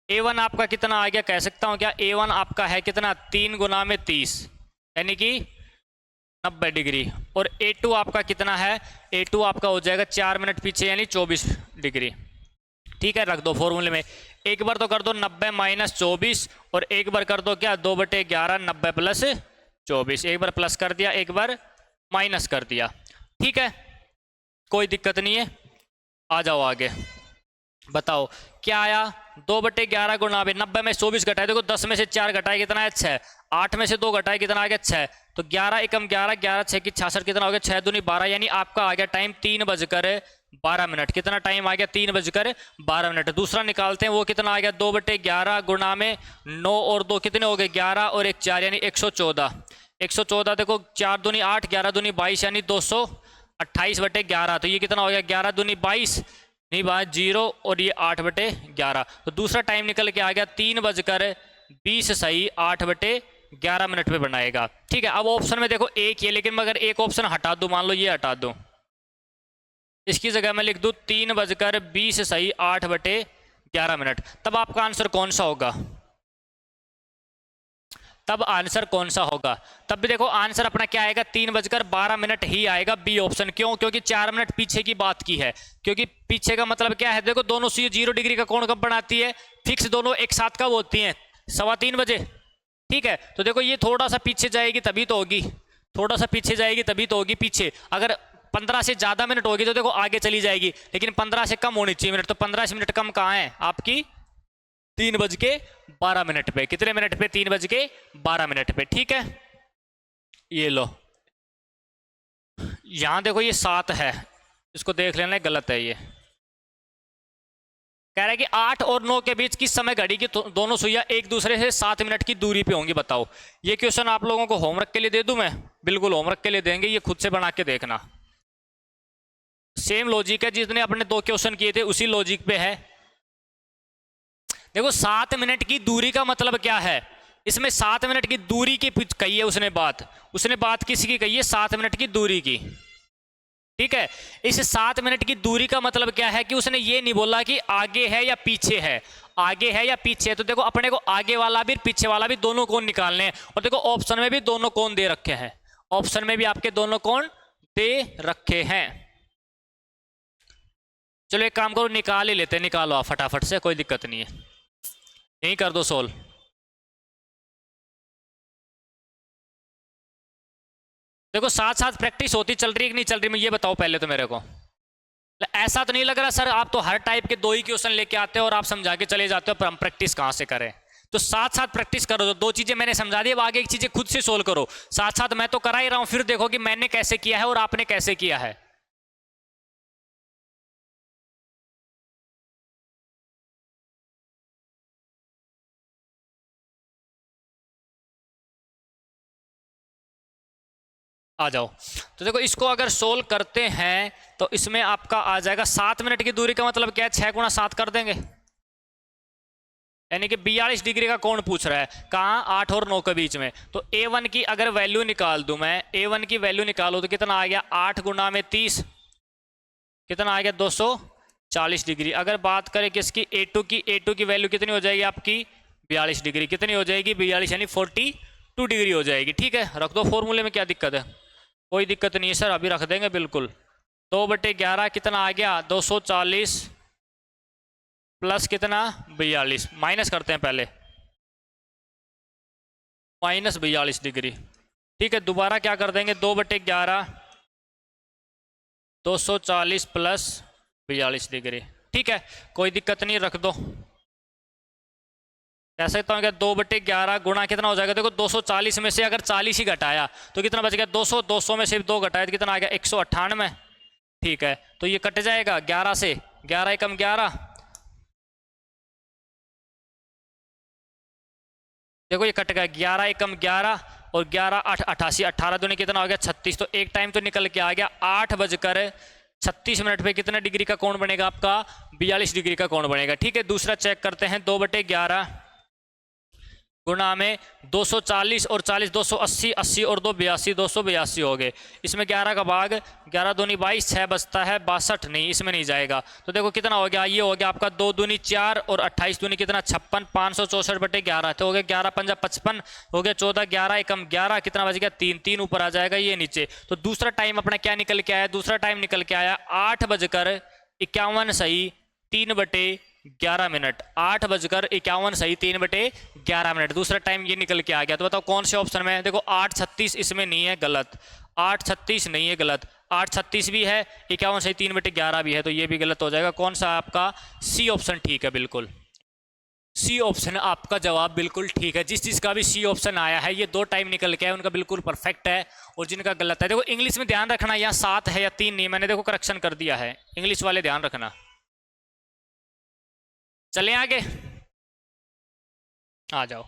A1 आपका कितना आ गया? कह सकता हूं क्या A1 आपका है कितना? 3 गुना में 30 यानी कि 90 डिग्री। और A2 आपका कितना है? A2 आपका हो जाएगा 4 मिनट पीछे यानी 24 डिग्री। ठीक है, रख दो फॉर्मूले में। एक बार तो कर दो 90 माइनस 24 और एक बार कर दो क्या 2/11 90 प्लस 24। एक बार प्लस कर दिया, एक बार माइनस कर दिया। ठीक है, कोई दिक्कत नहीं है। आ जाओ आगे, बताओ क्या आया? 2/11 गुणा 90 में 24 घटाए, देखो 10 में से 4 घटाए कितना है? 6। 8 में से 2 घटाए कितना आ गया? 6। तो 11 एकम 11, 11 6 की 66 कितना हो गया? 6 दूनी 12 यानी आपका आ गया टाइम 3:12 मिनट। कितना टाइम आ गया? 3:12 मिनट। दूसरा निकालते हैं, वो कितना आ गया? 2/11 गुणा में 9 और 2 कितने हो गए? 11 और 1 4 यानी 114। 114 देखो 4 दूनी 8, 11 दूनी 22 यानी 228/11। तो ये कितना हो गया? 11 दूनी 22 नहीं बात 0 और ये 8/11। तो दूसरा टाइम निकल के आ गया 3:20 सही 8/11 मिनट पे बनाएगा। ठीक है, अब ऑप्शन में देखो एक ही है, लेकिन मगर एक ऑप्शन हटा दूं, मान लो ये हटा दूं, इसकी जगह मैं लिख दूं 3:20 सही 8/11 मिनट। तब आपका आंसर कौन सा होगा? तब आंसर कौन सा होगा? तब भी देखो आंसर अपना क्या आएगा? 3:12 मिनट ही आएगा, बी ऑप्शन। क्यों? क्योंकि 4 मिनट पीछे की बात की है। क्योंकि पीछे का मतलब क्या है? देखो दोनों सुई 0 डिग्री का कोण कब बनाती है? फिक्स दोनों एक साथ कब होती हैं? 3:15 बजे। ठीक है, तो देखो ये थोड़ा सा पीछे जाएगी तभी तो होगी, थोड़ा सा पीछे जाएगी तभी तो होगी पीछे। अगर 15 से ज्यादा मिनट होगी तो देखो आगे चली जाएगी, लेकिन 15 से कम होनी चाहिए मिनट। तो 15 मिनट कम कहाँ है आपकी? 3:12 मिनट पे। कितने मिनट पे? 3:12 मिनट पे। ठीक है, ये लो, यहां देखो ये 7 है, इसको देख लेना, गलत है ये। कह रहा है कि 8 और 9 के बीच किस समय घड़ी की दोनों सुइयां एक दूसरे से 7 मिनट की दूरी पे होंगी? बताओ। ये क्वेश्चन आप लोगों को होमवर्क के लिए दे दूं मैं? बिल्कुल होमवर्क के लिए देंगे, ये खुद से बना के देखना। सेम लॉजिक है, जिसने अपने 2 क्वेश्चन किए थे उसी लॉजिक पे है। देखो 7 मिनट की दूरी का मतलब क्या है? इसमें 7 मिनट की दूरी की कही है उसने बात किसकी कही है? 7 मिनट की दूरी की। ठीक है, इस 7 मिनट की दूरी का मतलब क्या है कि उसने ये नहीं बोला कि आगे है या पीछे है, आगे है या पीछे है। तो देखो अपने को आगे वाला भी पीछे वाला भी दोनों कोण निकालने हैं, और देखो ऑप्शन में भी दोनों कोण दे रखे हैं, ऑप्शन में भी आपके दोनों कोण दे रखे हैं। चलो एक काम करो, निकाल ही लेते हैं, निकालो आप फटाफट से, कोई दिक्कत नहीं है, यहीं कर दो सोल्व। देखो साथ साथ प्रैक्टिस होती चल रही है कि नहीं चल रही, मैं ये बताओ पहले तो मेरे को। ऐसा तो नहीं लग रहा सर आप तो हर टाइप के दो ही क्वेश्चन लेके आते हो और आप समझा के चले जाते हो, पर हम प्रैक्टिस कहाँ से करें? तो साथ साथ प्रैक्टिस करो, दो चीजें मैंने समझा दी, अब आगे एक चीजें खुद से सोल्व करो। साथ साथ मैं तो करा ही रहा हूं, फिर देखो कि मैंने कैसे किया है और आपने कैसे किया है। आ जाओ। तो देखो इसको अगर सोल्व करते हैं तो इसमें आपका आ जाएगा 7 मिनट की दूरी का मतलब क्या है, 6 गुणा 7 कर देंगे, यानी कि 42 डिग्री का कोण पूछ रहा है, कहाँ 8 और 9 के बीच में। तो A1 की अगर वैल्यू निकाल दूं मैं, A1 की वैल्यू निकालो तो कितना आ गया, 8 गुना में 30, कितना आ गया 240 डिग्री। अगर बात करें किसकी, A2 की वैल्यू कितनी हो जाएगी आपकी 42 डिग्री, कितनी हो जाएगी 42 यानी 42 डिग्री हो जाएगी। ठीक है, रख दो फॉर्मूले में, क्या दिक्कत है? कोई दिक्कत नहीं है सर, अभी रख देंगे बिल्कुल। 2/11 कितना आ गया 240 प्लस कितना 42, माइनस करते हैं पहले, माइनस 42 डिग्री। ठीक है, दोबारा क्या कर देंगे, 2/11 240 प्लस 42 डिग्री। ठीक है, कोई दिक्कत नहीं, रख दो। कह सकता हूँ क्या 2/11 गुणा कितना हो जाएगा, देखो 240 में से अगर 40 ही घटाया तो कितना बच गया 200, 200 में से 2 घटाया तो कितना आ गया 198। ठीक है, तो ये कट जाएगा 11 से, 11 एकम 11, देखो ये कट गया 11 एकम 11 और 11 8 88, 18 दूनी कितना हो गया 36। तो एक टाइम तो निकल के आ गया 8:36 पे कितना डिग्री का कोण बनेगा आपका 42 डिग्री का कोण बनेगा। ठीक है, दूसरा चेक करते हैं, 2/11 गुणा में 240 और 40 280, 80 और 2 82, 282 हो गए। इसमें 11 का भाग, 11 दूनी 22, 6 बचता है 62, नहीं इसमें नहीं जाएगा। तो देखो कितना हो गया, ये हो गया आपका 2 दूनी 4 और 28 दूनी कितना 56, 564/11 तो हो गया 11 पंजा 55 हो गया 14, 11 एकम 11 कितना बच गया 3, 3 ऊपर आ जाएगा ये नीचे। तो दूसरा टाइम अपना क्या निकल के आया, दूसरा टाइम निकल के आया 8:51 सही 3/11, 8:51 सही 3/11। दूसरा टाइम ये निकल के आ गया। तो बताओ कौन से ऑप्शन में है, देखो 8:36 इसमें नहीं है, गलत, 8:36 नहीं है, गलत, 8:36 भी है, 51 सही 3/11 भी है, तो ये भी गलत हो जाएगा। कौन सा आपका सी ऑप्शन ठीक है, बिल्कुल सी ऑप्शन आपका जवाब बिल्कुल ठीक है। जिस चीज़ का भी सी ऑप्शन आया है, ये 2 टाइम निकल के है उनका बिल्कुल परफेक्ट है, और जिनका गलत है देखो इंग्लिश में ध्यान रखना, यहाँ 7 है या 3 नहीं, मैंने देखो करेक्शन कर दिया है, इंग्लिश वाले ध्यान रखना। चले आगे, आ जाओ।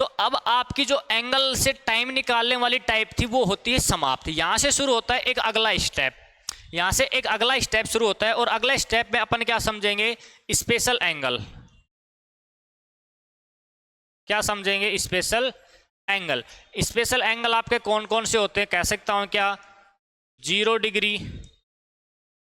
तो अब आपकी जो एंगल से टाइम निकालने वाली टाइप थी वो होती है समाप्त। यहां से शुरू होता है एक अगला स्टेप, यहां से एक अगला स्टेप शुरू होता है, और अगला स्टेप में अपन क्या समझेंगे, स्पेशल एंगल। क्या समझेंगे, स्पेशल एंगल। स्पेशल एंगल आपके कौन कौन से होते हैं, कह सकता हूं क्या, 0 डिग्री,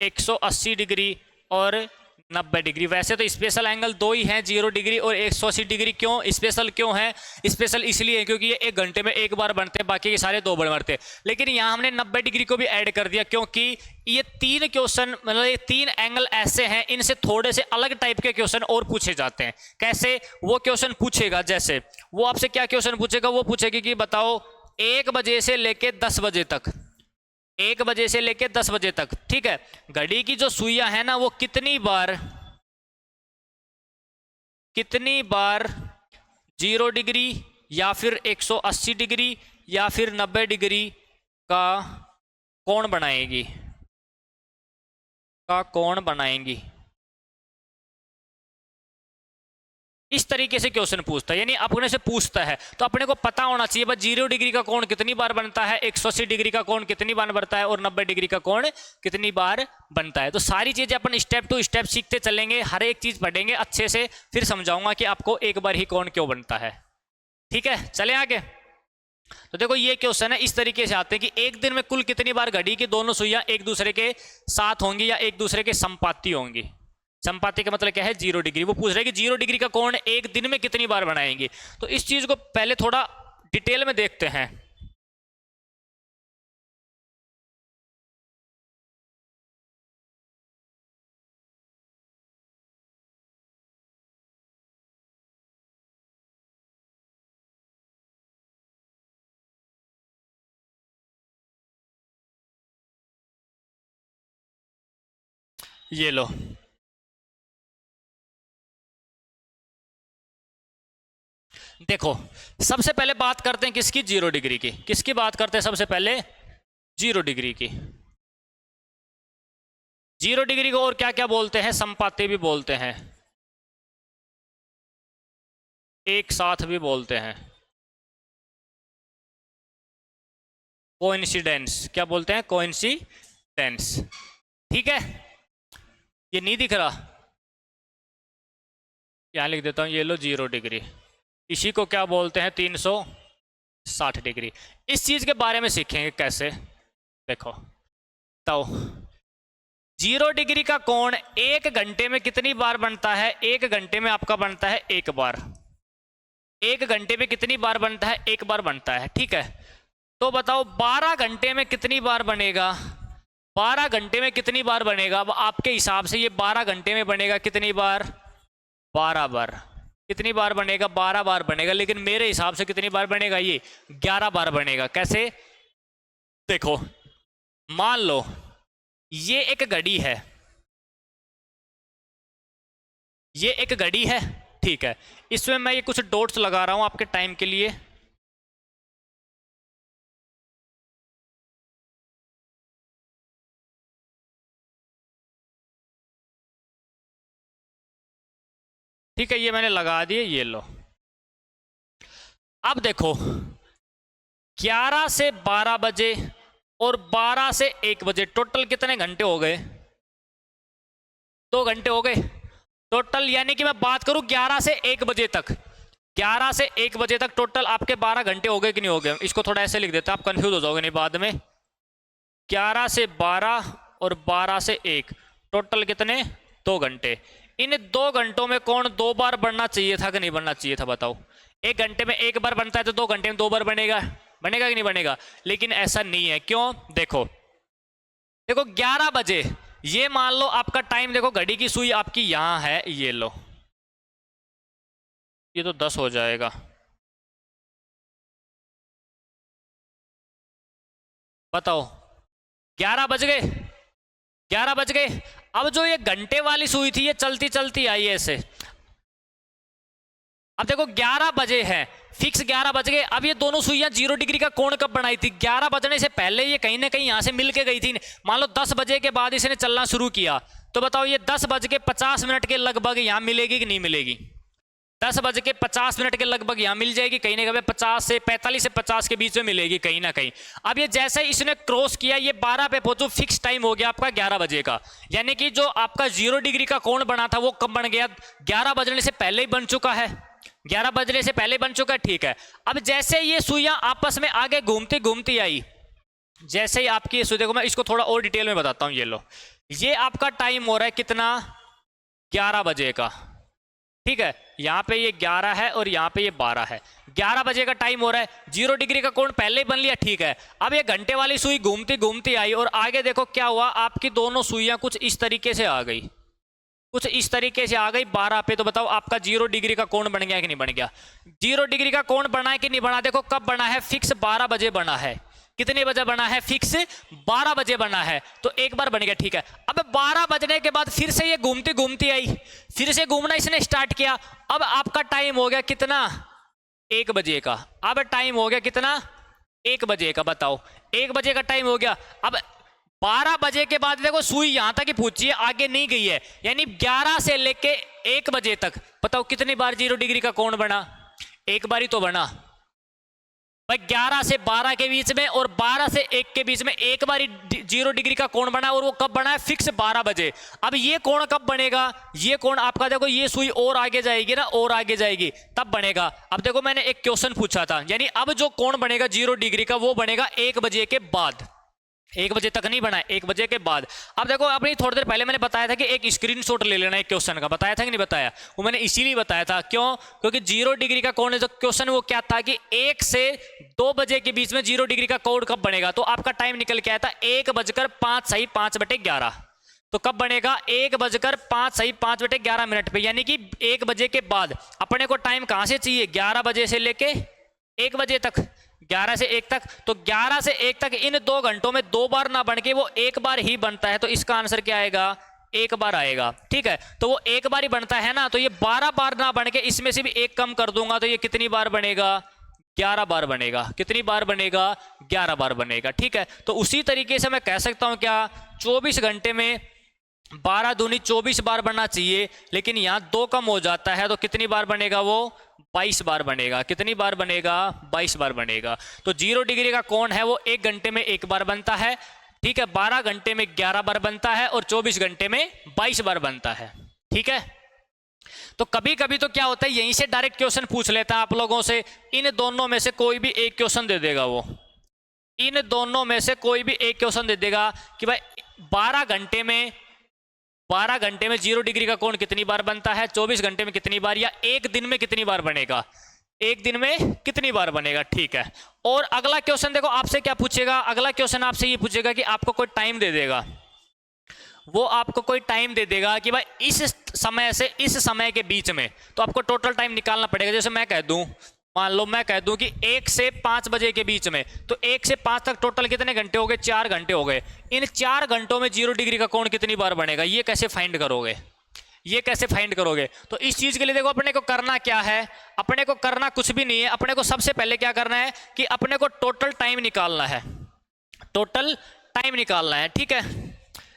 180 डिग्री और 90 डिग्री। वैसे तो स्पेशल एंगल 2 ही हैं, 0 डिग्री और 180 डिग्री। क्यों स्पेशल क्यों है, स्पेशल इसलिए क्योंकि ये 1 घंटे में एक बार बनते हैं, बाकी के सारे 2 बार बनते हैं। लेकिन यहाँ हमने 90 डिग्री को भी ऐड कर दिया, क्योंकि ये 3 क्वेश्चन, मतलब ये 3 एंगल ऐसे हैं, इनसे थोड़े से अलग टाइप के क्वेश्चन और पूछे जाते हैं। कैसे, वो क्वेश्चन पूछेगा, जैसे वो आपसे क्या क्वेश्चन पूछेगा, वो पूछेगी कि बताओ 1 बजे से लेके 10 बजे तक, 1 बजे से लेके 10 बजे तक, ठीक है, घड़ी की जो सुइयां है ना वो कितनी बार 0 डिग्री या फिर 180 डिग्री या फिर 90 डिग्री का कोण बनाएंगी, इस तरीके से क्वेश्चन पूछता है। यानी अपने से पूछता है तो अपने को पता होना चाहिए बस 0 डिग्री का कोण कितनी बार बनता है, 180 डिग्री का कोण कितनी बार बनता है और 90 डिग्री का कोण कितनी बार बनता है। तो सारी चीजें अपन स्टेप टू स्टेप सीखते चलेंगे, हर एक चीज पढ़ेंगे अच्छे से, फिर समझाऊंगा कि आपको एक बार ही कोण क्यों बनता है। ठीक है, चले आगे। तो देखो ये क्वेश्चन है, इस तरीके से आते हैं कि एक दिन में कुल कितनी बार घड़ी की दोनों सुइयां एक दूसरे के साथ होंगी या एक दूसरे के संपाती होंगी। संपाती का मतलब क्या है, 0 डिग्री। वो पूछ रहे हैं कि 0 डिग्री का कोण एक दिन में कितनी बार बनाएंगे। तो इस चीज को पहले थोड़ा डिटेल में देखते हैं। ये लो, देखो सबसे पहले बात करते हैं किसकी, 0 डिग्री की। किसकी बात करते हैं सबसे पहले, 0 डिग्री की। 0 डिग्री को और क्या क्या बोलते हैं, संपाती भी बोलते हैं, एक साथ भी बोलते हैं, कोइंसिडेंस, क्या बोलते हैं, कोइंसिडेंस। ठीक है, ये नहीं दिख रहा, यहां लिख देता हूं, ये लो 0 डिग्री। इसी को क्या बोलते हैं, 360 डिग्री। इस चीज के बारे में सीखेंगे कैसे, देखो तो 0 डिग्री का कोण 1 घंटे में कितनी बार बनता है, 1 घंटे में आपका बनता है 1 बार। 1 घंटे में कितनी बार बनता है, 1 बार बनता है। ठीक है, तो बताओ 12 घंटे में कितनी बार बनेगा, 12 घंटे में कितनी बार बनेगा। अब आपके हिसाब से ये 12 घंटे में बनेगा कितनी बार, 12 बार। कितनी बार बनेगा, 12 बार बनेगा। लेकिन मेरे हिसाब से कितनी बार बनेगा, ये 11 बार बनेगा। कैसे, देखो मान लो ये एक घड़ी है, ये एक घड़ी है, ठीक है। इसमें मैं ये कुछ डॉट्स लगा रहा हूं आपके टाइम के लिए। ठीक है, ये मैंने लगा दिए, ये लो। अब देखो 11 से 12 बजे और 12 से 1 बजे टोटल कितने घंटे हो गए, 2 घंटे हो गए टोटल। यानी कि मैं बात करूं 11 से 1 बजे तक, 11 से 1 बजे तक टोटल आपके 12 घंटे हो गए कि नहीं हो गए। इसको थोड़ा ऐसे लिख देता, आप कंफ्यूज हो जाओगे नहीं बाद में। 11 से 12 और 12 से 1 टोटल कितने, 2 घंटे। इन 2 घंटों में कौन 2 बार बढ़ना चाहिए था कि नहीं बढ़ना चाहिए था, बताओ। 1 घंटे में 1 बार बनता है तो 2 घंटे में 2 बार बनेगा, बनेगा कि नहीं बनेगा। लेकिन ऐसा नहीं है, क्यों, देखो देखो 11 बजे, ये मान लो आपका टाइम, देखो घड़ी की सुई आपकी यहां है, ये लो, ये तो 10 हो जाएगा। बताओ 11 बज गए, 11 बज गए। अब जो ये घंटे वाली सुई थी ये चलती चलती आई ऐसे। अब देखो 11 बजे है, फिक्स 11 बज गए। अब ये दोनों सुइयां 0 डिग्री का कोण कब बनाई थी, 11 बजने से पहले ये कहीं ना कहीं यहां से मिल के गई थी। मान लो 10 बजे के बाद इसने चलना शुरू किया, तो बताओ ये 10 बज के 50 मिनट के लगभग यहां मिलेगी कि नहीं मिलेगी। 10 बज के 50 मिनट के लगभग यहां मिल जाएगी, कहीं ना कहीं 50 से 45 से 50 के बीच में मिलेगी कहीं ना कहीं। अब ये जैसे ही इसने क्रॉस किया, ये 12 पे पहुंचो, फिक्स टाइम हो गया आपका 11 बजे का। यानी कि जो आपका 0 डिग्री का कोण बना था वो कब बन गया, 11 बजने से पहले ही बन चुका है, 11 बजने से पहले बन चुका है। ठीक है, अब जैसे ये सुइयां आपस में आगे घूमती घूमती आई, जैसे ही आपकी ये सुई, देखो मैं इसको थोड़ा और डिटेल में बताता हूं। ये लो, ये आपका टाइम हो रहा है कितना, 11 बजे का। ठीक है, यहां पे ये 11 है और यहां पे ये 12 है, 11 बजे का टाइम हो रहा है। 0 डिग्री का कोण पहले ही बन लिया, ठीक है। अब ये घंटे वाली सुई घूमती घूमती आई और आगे देखो क्या हुआ, आपकी दोनों सुइयां कुछ इस तरीके से आ गई, कुछ इस तरीके से आ गई 12 पे। तो बताओ आपका 0 डिग्री का कोण बन गया कि नहीं बन गया। 0 डिग्री का कोण बना है कि नहीं बना, देखो कब बना है, फिक्स 12 बजे बना है। कितने बजे बना है, फिक्स 12 बजे बना है, तो एक बार बन गया। ठीक है, अब 12 बजने के बाद फिर से ये घूमती घूमती आई, फिर से घूमना इसने स्टार्ट किया। अब आपका टाइम हो गया कितना, 1 बजे का। अब टाइम हो गया कितना, 1 बजे का। बताओ 1 बजे का टाइम हो गया। अब 12 बजे के बाद देखो सुई यहां तक ही पहुंची है, आगे नहीं गई है। यानी 11 से लेके 1 बजे तक बताओ कितनी बार 0 डिग्री का कोण बना, एक बार ही तो बना भाई। 11 से 12 के बीच में और 12 से 1 के बीच में एक बार ही 0 डिग्री का कोण बना, और वो कब बना है, फिक्स 12 बजे। अब ये कोण कब बनेगा, ये कोण आपका देखो, ये सुई और आगे जाएगी ना, और आगे जाएगी तब बनेगा। अब देखो मैंने एक क्वेश्चन पूछा था, यानी अब जो कोण बनेगा 0 डिग्री का वो बनेगा 1 बजे के बाद। 1 बजे तक नहीं बना, 1 बजे के बाद। अब देखो अपनी थोड़ी देर पहले मैंने बताया था कि एक स्क्रीनशॉट ले लेना एक क्वेश्चन का, बताया था कि नहीं बताया। वो मैंने इसीलिए बताया था, क्यों, क्योंकि 0 डिग्री का कोण जो क्वेश्चन वो क्या था कि 1 से 2 बजे के बीच में 0 डिग्री का कोण कब बनेगा। तो आपका टाइम निकल के आया था 1:05 सही 5/11। तो कब बनेगा, 1:05 सही 5/11 पे, यानी कि 1 बजे के बाद। अपने को टाइम कहां से चाहिए, 11 बजे से लेके 1 बजे तक, 11 से 1 तक। तो 11 से 1 तक इन 2 घंटों में 2 बार ना बन के वो 1 बार ही बनता है। तो इसका आंसर क्या आएगा, एक बार आएगा, ठीक है। तो वो एक बार ही बनता है ना, तो ये 12 बार ना बन के इसमें से भी एक कम कर दूंगा तो ये कितनी बार बनेगा, 11 बार बनेगा। कितनी बार बनेगा, 11 बार बनेगा, ठीक है। तो उसी तरीके से मैं कह सकता हूं क्या, 24 घंटे में 12 दूनी 24 बार बनना चाहिए, लेकिन यहां 2 कम हो जाता है तो कितनी बार बनेगा वो, 22 बार बनेगा। कितनी बार बनेगा, 22 बार बनेगा। तो 0 डिग्री का कोण है वो 1 घंटे में 1 बार बनता है, ठीक है। 12 घंटे में 11 बार बनता है और 24 घंटे में 22 बार बनता है, ठीक है। तो कभी कभी तो क्या होता है, यहीं से डायरेक्ट क्वेश्चन पूछ लेता है आप लोगों से, इन दोनों में से कोई भी एक क्वेश्चन दे देगा वो, इन दोनों में से कोई भी एक क्वेश्चन दे देगा कि भाई 12 घंटे में 0 डिग्री का कोण कितनी बार बनता है, 24 घंटे में कितनी बार, या एक दिन में कितनी बार बनेगा, एक दिन में कितनी बार बनेगा, ठीक है। और अगला क्वेश्चन देखो आपसे क्या पूछेगा, अगला क्वेश्चन आपसे ये पूछेगा कि आपको कोई टाइम दे देगा, वो आपको कोई टाइम दे देगा कि भाई इस समय से इस समय के बीच में, तो आपको टोटल टाइम निकालना पड़ेगा। जैसे मैं कह दूं, मान लो मैं कह दूं कि 1 से 5 बजे के बीच में, तो 1 से 5 तक टोटल कितने घंटे हो गए, 4 घंटे हो गए। इन 4 घंटों में 0 डिग्री का कोण कितनी बार बनेगा, ये कैसे फाइंड करोगे, ये कैसे फाइंड करोगे। तो इस चीज के लिए देखो अपने को करना क्या है, अपने को करना कुछ भी नहीं है। अपने को सबसे पहले क्या करना है कि अपने को टोटल टाइम निकालना है, टोटल टाइम निकालना है, ठीक है।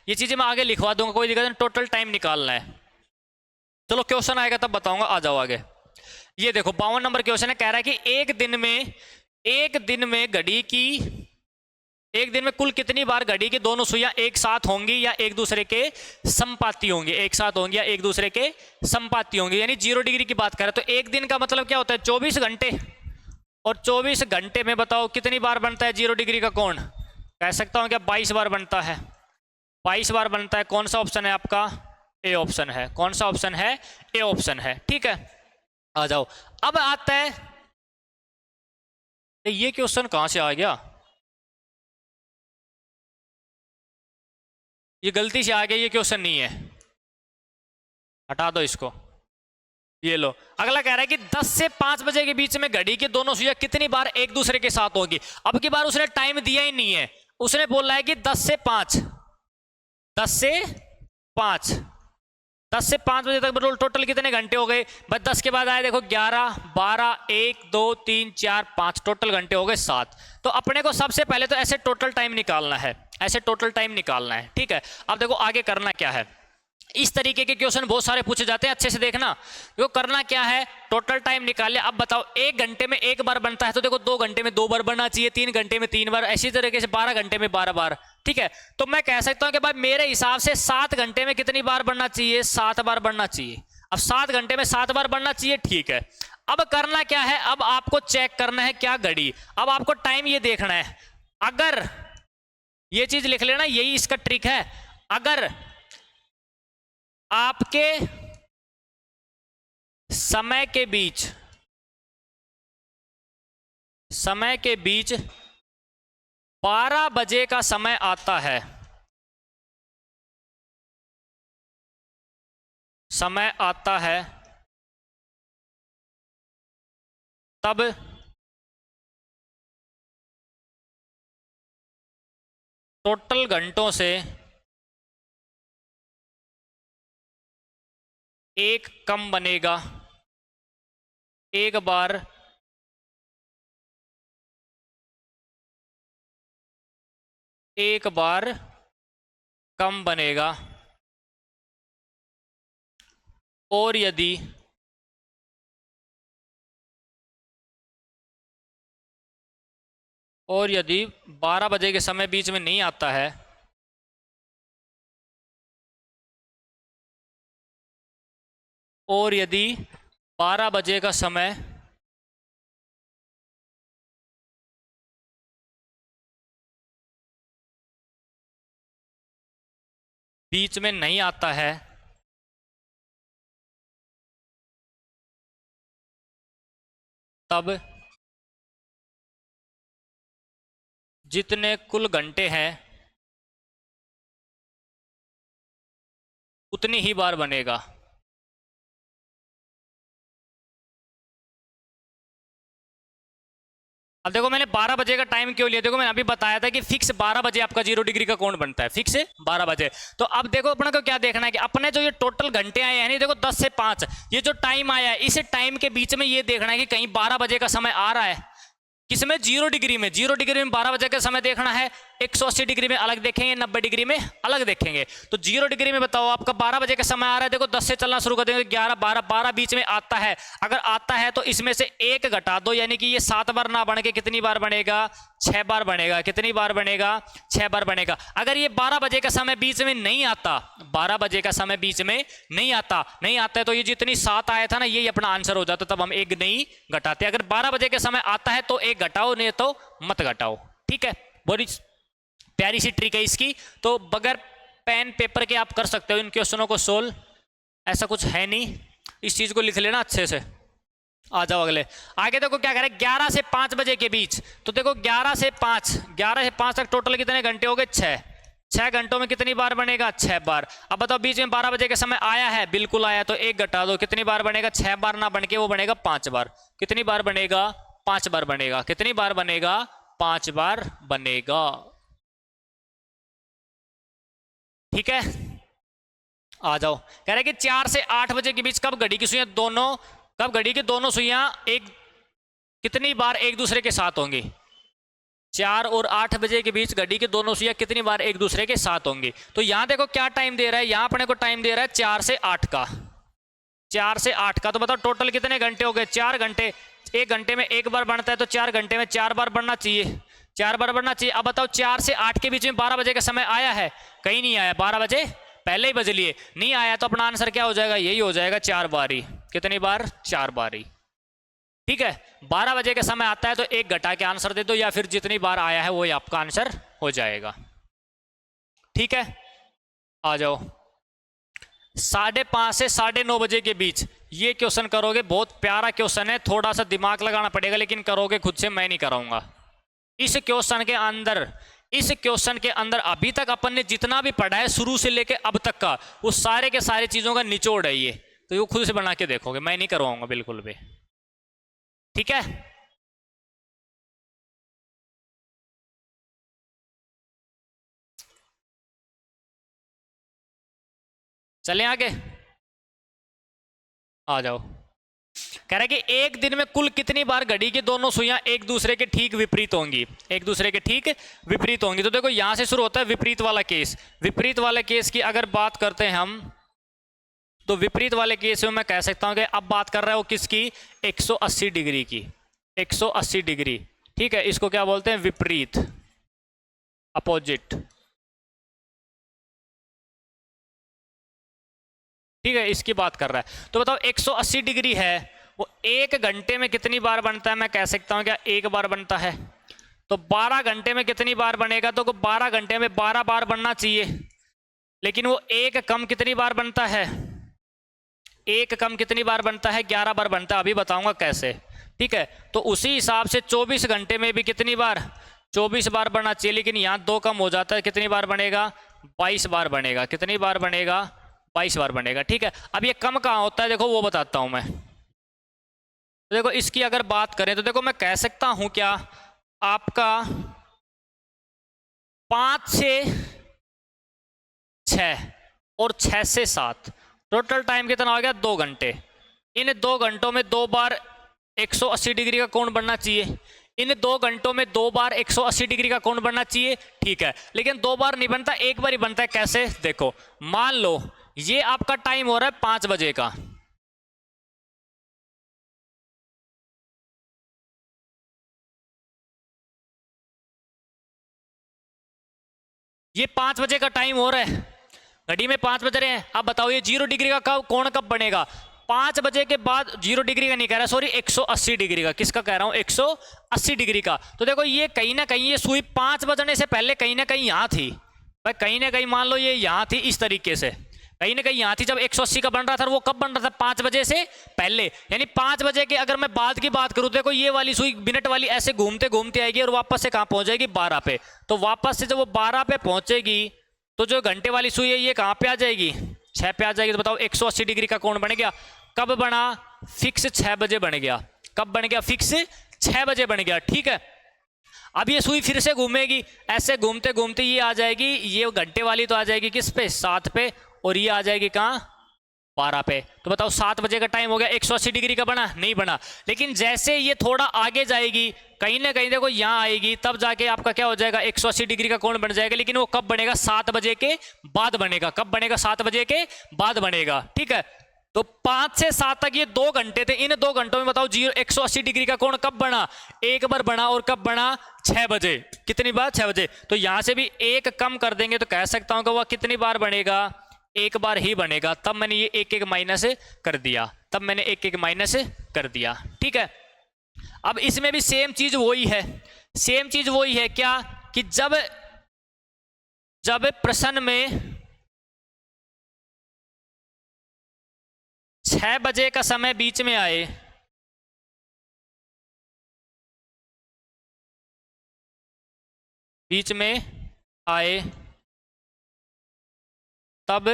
ये चीजें मैं आगे लिखवा दूंगा, कोई दिक्कत नहीं, टोटल टाइम निकालना है। चलो क्वेश्चन आएगा तब बताऊंगा, आ जाओ आगे। ये देखो 52 नंबर क्वेश्चन है, कह रहा है कि एक दिन में घड़ी की, एक दिन में कुल कितनी बार घड़ी की दोनों सुइयां एक साथ होंगी या एक दूसरे के संपाती होंगी, एक साथ होंगी या एक दूसरे के संपाती होंगी, यानी 0 डिग्री की बात करें तो एक दिन का मतलब क्या होता है, 24 घंटे। और 24 घंटे में बताओ कितनी बार बनता है 0 डिग्री का कोण, कह सकता हूं क्या 22 बार बनता है, 22 बार बनता है। कौन सा ऑप्शन है आपका, ए ऑप्शन है। कौन सा ऑप्शन है, ए ऑप्शन है, ठीक है। आ जाओ, अब आता है, ये क्वेश्चन कहां से आ गया, ये गलती से आ गया, ये क्वेश्चन नहीं है, हटा दो इसको। ये लो, अगला कह रहा है कि 10 से 5 बजे के बीच में घड़ी के दोनों सुइयां कितनी बार एक दूसरे के साथ होंगी। अब की बार उसने टाइम दिया ही नहीं है, उसने बोला है कि 10 से 5, 10 से 5, 10 से 5 बजे तक टोटल कितने घंटे हो गए भाई। 10 के बाद आए देखो 11, 12, 1, 2, 3, 4, 5, टोटल घंटे हो गए 7। तो अपने को सबसे पहले तो ऐसे टोटल टाइम निकालना है, ऐसे टोटल टाइम निकालना है, ठीक है। अब देखो आगे करना क्या है, इस तरीके के क्वेश्चन बहुत सारे पूछे जाते हैं, अच्छे से देखना। देखो करना क्या है, टोटल टाइम निकाल लिया। अब बताओ 1 घंटे में 1 बार बनता है, तो देखो 2 घंटे में 2 बार बनना चाहिए, 3 घंटे में 3 बार, ऐसी तरीके से 12 घंटे में 12 बार, ठीक है। तो मैं कह सकता हूं कि भाई मेरे हिसाब से 7 घंटे में कितनी बार बनना चाहिए, 7 बार बनना चाहिए। अब 7 घंटे में 7 बार बनना चाहिए, ठीक है। अब करना क्या है, अब आपको चेक करना है क्या घड़ी, अब आपको टाइम ये देखना है। अगर ये चीज लिख लेना, यही इसका ट्रिक है। अगर आपके समय के बीच 12 बजे का समय आता है, समय आता है, तब टोटल घंटों से एक कम बनेगा, एक बार कम बनेगा। और यदि और यदि 12 बजे के समय बीच में नहीं आता है, और यदि 12 बजे का समय बीच में नहीं आता है, तब जितने कुल घंटे हैं उतनी ही बार बनेगा। अब देखो मैंने 12 बजे का टाइम क्यों लिया, देखो मैंने अभी बताया था कि फिक्स 12 बजे आपका 0 डिग्री का कोण बनता है, फिक्स 12 बजे। तो अब देखो अपने को क्या देखना है कि अपने जो ये टोटल घंटे आए हैं, देखो 10 से 5 ये जो टाइम आया है, इस टाइम के बीच में ये देखना है कि कहीं 12 बजे का समय आ रहा है, किसमें 0 डिग्री में। 0 डिग्री में 12 बजे का समय देखना है, 180 डिग्री में अलग देखेंगे, 90 डिग्री में अलग देखेंगे। तो 0 डिग्री में बताओ आपका 12 बजे का समय आ रहा है, देखो 10 से चलना शुरू कर देंगे, 11 12 12 बीच में आता है। अगर आता है तो इसमें से 1 घटा दो, यानी कि ये 7 बार ना बन के कितनी बार बनेगा, 6 बार बनेगा। कितनी बार बनेगा, 6 बार बनेगा। अगर ये 12 बजे का समय बीच में नहीं आता, 12 बजे का समय बीच में नहीं आता है तो ये जितनी 7 आया था ना, यही अपना आंसर हो जाता, तब हम 1 नहीं घटाते। अगर 12 बजे के समय आता है तो 1 घटाओ, नहीं तो मत घटाओ, ठीक है। बड़ी प्यारी सी ट्रिक है इसकी, तो बगैर पेन पेपर के आप कर सकते हो इन क्वेश्चनों को सोल्व, ऐसा कुछ है नहीं। इस चीज को लिख लेना अच्छे से। आ जाओ अगले, आगे देखो क्या करें, 11 से 5 बजे के बीच। तो देखो 11 से 5 तक टोटल कितने घंटे हो गए, 6 घंटों में कितनी बार बनेगा, 6 बार। अब बताओ बीच में 12 बजे के समय आया है, बिल्कुल आया, तो 1 घटा दो, कितनी बार बनेगा, 6 बार ना बन के वो बनेगा 5 बार। कितनी बार बनेगा, 5 बार बनेगा। कितनी बार बनेगा, 5 बार बनेगा, ठीक है। आ जाओ, कह रहे कि 4 से 8 बजे के बीच कब घड़ी की सुइयां दोनों, कब घड़ी की दोनों सुइयां कितनी बार एक दूसरे के साथ होंगी। 4 और 8 बजे के बीच घड़ी की दोनों सुइयां कितनी बार एक दूसरे के साथ होंगी। तो यहां देखो क्या टाइम दे रहा है, यहां अपने को टाइम दे रहा है 4 से 8 का, 4 से 8 का। तो बताओ टोटल कितने घंटे हो गए, 4 घंटे। 1 घंटे में 1 बार बनता है, तो 4 घंटे में 4 बार बनना चाहिए, 4 बार बनना चाहिए। अब बताओ 4 से 8 के बीच में 12 बजे का समय आया है, कहीं नहीं आया, 12 बजे पहले ही बज लिए, नहीं आया, तो अपना आंसर क्या हो जाएगा, यही हो जाएगा 4 बारी। कितनी बार, 4 बारी, ठीक है। 12 बजे का समय आता है तो 1 घटा के आंसर दे दो, या फिर जितनी बार आया है वही आपका आंसर हो जाएगा, ठीक है। आ जाओ, 5:30 से 9:30 बजे के बीच ये क्वेश्चन करोगे, बहुत प्यारा क्वेश्चन है, थोड़ा सा दिमाग लगाना पड़ेगा, लेकिन करोगे खुद से, मैं नहीं कराऊंगा। इस क्वेश्चन के अंदर अभी तक अपन ने जितना भी पढ़ा है शुरू से लेके अब तक का, वो सारे के सारे चीजों का निचोड़ है ये, तो ये खुद से बना के देखोगे, मैं नहीं करवाऊंगा बिल्कुल भी, ठीक है। चलें आगे, आ जाओ। कह रहा है कि एक दिन में कुल कितनी बार घड़ी की दोनों सुइयां एक दूसरे के ठीक विपरीत होंगी, एक दूसरे के ठीक विपरीत होंगी। तो देखो यहां से शुरू होता है विपरीत वाला केस। विपरीत वाले केस की अगर बात करते हैं हम, तो विपरीत वाले केस में मैं कह सकता हूं कि अब बात कर रहा है वो किसकी, 180 डिग्री की, 180 डिग्री, ठीक है। इसको क्या बोलते हैं, विपरीत, अपोजिट, ठीक है, इसकी बात कर रहा है। तो बताओ 180 डिग्री है, वो 1 घंटे में कितनी बार बनता है, मैं कह सकता हूं क्या 1 बार बनता है। तो 12 घंटे में कितनी बार बनेगा, तो 12 घंटे में 12 बार बनना चाहिए, लेकिन वो 1 कम कितनी बार बनता है, 1 कम कितनी बार बनता है, 11 बार बनता है, अभी बताऊंगा कैसे, ठीक है। तो उसी हिसाब से 24 घंटे में भी कितनी बार, 24 बार बनना चाहिए, लेकिन यहाँ 2 कम हो जाता है, कितनी बार बनेगा, 22 बार बनेगा। कितनी बार बनेगा, 22 बार बनेगा, ठीक है। अब ये कम कहाँ होता है, देखो वो बताता हूं मैं। तो देखो इसकी अगर बात करें तो देखो मैं कह सकता हूं क्या, आपका 5 से 6 और 6 से 7 टोटल टाइम कितना हो गया, 2 घंटे। इन 2 घंटों में 2 बार 180 डिग्री का कोण बनना चाहिए, इन 2 घंटों में 2 बार 180 डिग्री का कोण बनना चाहिए, ठीक है। लेकिन 2 बार नहीं बनता, 1 बार ही बनता है। कैसे, देखो मान लो ये आपका टाइम हो रहा है 5 बजे का, ये 5 बजे का टाइम हो रहा है, घड़ी में 5 बज रहे हैं। अब बताओ ये 0 डिग्री का कोण कब बनेगा, 5 बजे के बाद। 0 डिग्री का नहीं कह रहा, सॉरी 180 डिग्री का, किसका कह रहा हूं, 180 डिग्री का। तो देखो ये कहीं ना कहीं ये सुई 5 बजने से पहले कहीं ना कहीं यहां थी भाई, कहीं ना कहीं मान लो ये यहां थी, इस तरीके से कहीं ना कहीं यहां थी। जब 180 का बन रहा था वो कब बन रहा था, 5 बजे से पहले, यानी 5 बजे के अगर मैं बाद की बात करूं, देखो ये वाली सुई मिनट वाली ऐसे घूमते घूमते आएगी और वापस से कहां पहुंच जाएगी, 12 पे। तो वापस से जब वो 12 पे पहुंचेगी तो जो घंटे वाली सुई है ये कहां पे आ जाएगी, 6 पे आ जाएगी। तो बताओ 180 डिग्री का कोण बन गया, कब बना, फिक्स 6 बजे बन गया। कब बन गया, फिक्स 6 बजे बन गया, ठीक है। अब ये सुई फिर से घूमेगी, ऐसे घूमते घूमते ये आ जाएगी, ये घंटे वाली तो आ जाएगी किस पे, 7 पे, और ये आ जाएगी कहाँ, 12 पे। तो बताओ 7 बजे का टाइम हो गया, 180 डिग्री का बना, नहीं बना। लेकिन जैसे ये थोड़ा आगे जाएगी, कहीं ना कहीं देखो यहाँ आएगी, तब जाके आपका क्या हो जाएगा, 180 डिग्री का कोण बन जाएगा। लेकिन वो कब बनेगा, 7 बजे के बाद बनेगा। कब बनेगा, 7 बजे के बाद बनेगा, ठीक है। तो 5 से 7 तक ये 2 घंटे थे, इन 2 घंटों में बताओ 180 डिग्री का कोण कब बना, एक बार बना, और कब बना, 6 बजे। कितनी बार, 6 बजे। तो यहां से भी एक कम कर देंगे तो कह सकता हूं कि वह कितनी बार बनेगा, एक बार ही बनेगा। तब मैंने ये एक एक माइनस कर दिया, तब मैंने एक एक माइनस कर दिया, ठीक है। अब इसमें भी सेम चीज वही है, सेम चीज वही है क्या, कि जब प्रश्न में 6 बजे का समय बीच में आए, बीच में आए, तब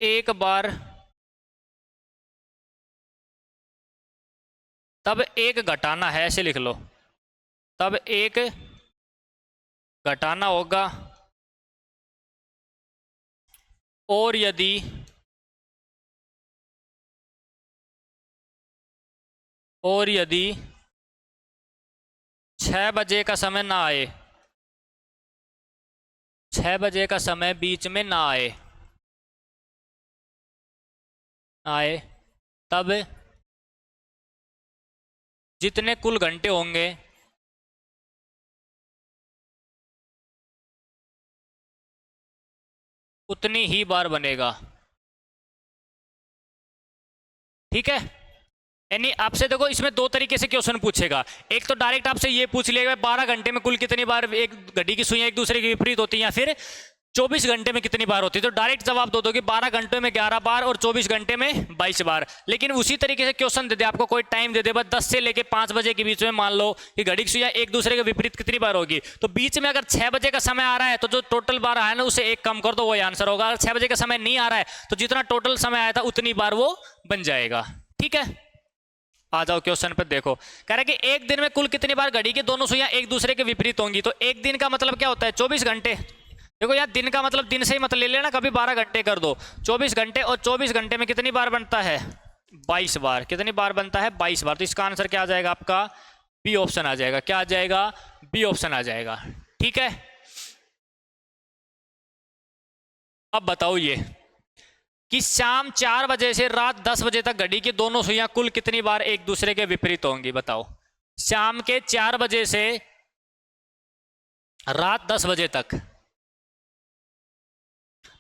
एक बार, तब एक घटाना है, ऐसे लिख लो, तब एक घटाना होगा। और यदि और यदि 6 बजे का समय ना आए, 6 बजे का समय बीच में ना आए, तब जितने कुल घंटे होंगे उतनी ही बार बनेगा, ठीक है। यानी आपसे देखो इसमें 2 तरीके से क्वेश्चन पूछेगा। एक तो डायरेक्ट आपसे ये पूछ लेगा 12 घंटे में कुल कितनी बार एक घड़ी की सुइयां एक दूसरे के विपरीत होती हैं, या फिर 24 घंटे में कितनी बार होती है। तो डायरेक्ट जवाब दो दोगे 12 घंटे में 11 बार और 24 घंटे में 22 बार। लेकिन उसी तरीके से क्वेश्चन दे दे, आपको कोई टाइम दे दे, बस 10 से लेके 5 बजे के बीच में मान लो कि घड़ी की सुइयां एक दूसरे के विपरीत कितनी बार होगी। तो बीच में अगर 6 बजे का समय आ रहा है तो जो टोटल बार आया ना उसे एक कम कर दो, वही आंसर होगा। अगर 6 बजे का समय नहीं आ रहा है तो जितना टोटल समय आया था उतनी बार वो बन जाएगा, ठीक है। आ जाओ क्वेश्चन पर, देखो कह रहा है कि एक दिन में कुल कितनी बार घड़ी की दोनों सुइयां एक दूसरे के विपरीत होंगी। तो एक दिन का मतलब क्या होता है, 24 घंटे। देखो यार दिन का मतलब दिन से ही मतलब ले लेना, कभी 12 घंटे कर दो। 24 घंटे, और 24 घंटे में कितनी बार बनता है, 22 बार। कितनी बार बनता है, 22 बार। तो इसका आंसर क्या आ जाएगा आपका, बी ऑप्शन आ जाएगा। क्या आ जाएगा, बी ऑप्शन आ जाएगा, ठीक है। अब बताओ ये कि शाम 4 बजे से रात 10 बजे तक घड़ी की दोनों सुइयां कुल कितनी बार एक दूसरे के विपरीत होंगी। बताओ शाम के 4 बजे से रात 10 बजे तक।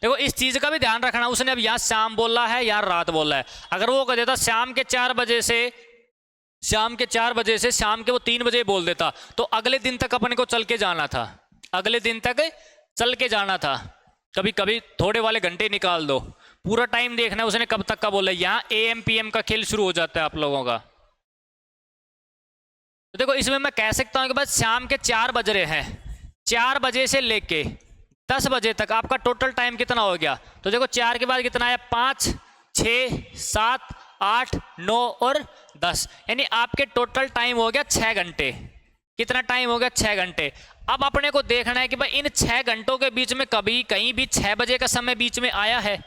देखो इस चीज का भी ध्यान रखना, उसने अब यहां शाम बोला है या रात बोला है। अगर वो कह देता शाम के 4 बजे से, शाम के 4 बजे से शाम के वो 3 बजे बोल देता, तो अगले दिन तक अपन को चल के जाना था, अगले दिन तक चल के जाना था। कभी कभी थोड़े वाले घंटे निकाल दो, पूरा टाइम देखना है उसने कब तक का बोला। यहां AM PM का खेल शुरू हो जाता है आप लोगों का। तो देखो इसमें मैं कह सकता हूं कि बस शाम के 4 बज रहे हैं, 4 बजे से लेके 10 बजे तक आपका टोटल टाइम कितना हो गया। तो देखो 4 के बाद कितना है, 5 6 7 8 9 और 10, यानी आपके टोटल टाइम हो गया 6 घंटे। कितना टाइम हो गया, 6 घंटे। अब अपने को देखना है कि भाई इन 6 घंटों के बीच में कभी कहीं भी 6 बजे का समय बीच में आया है।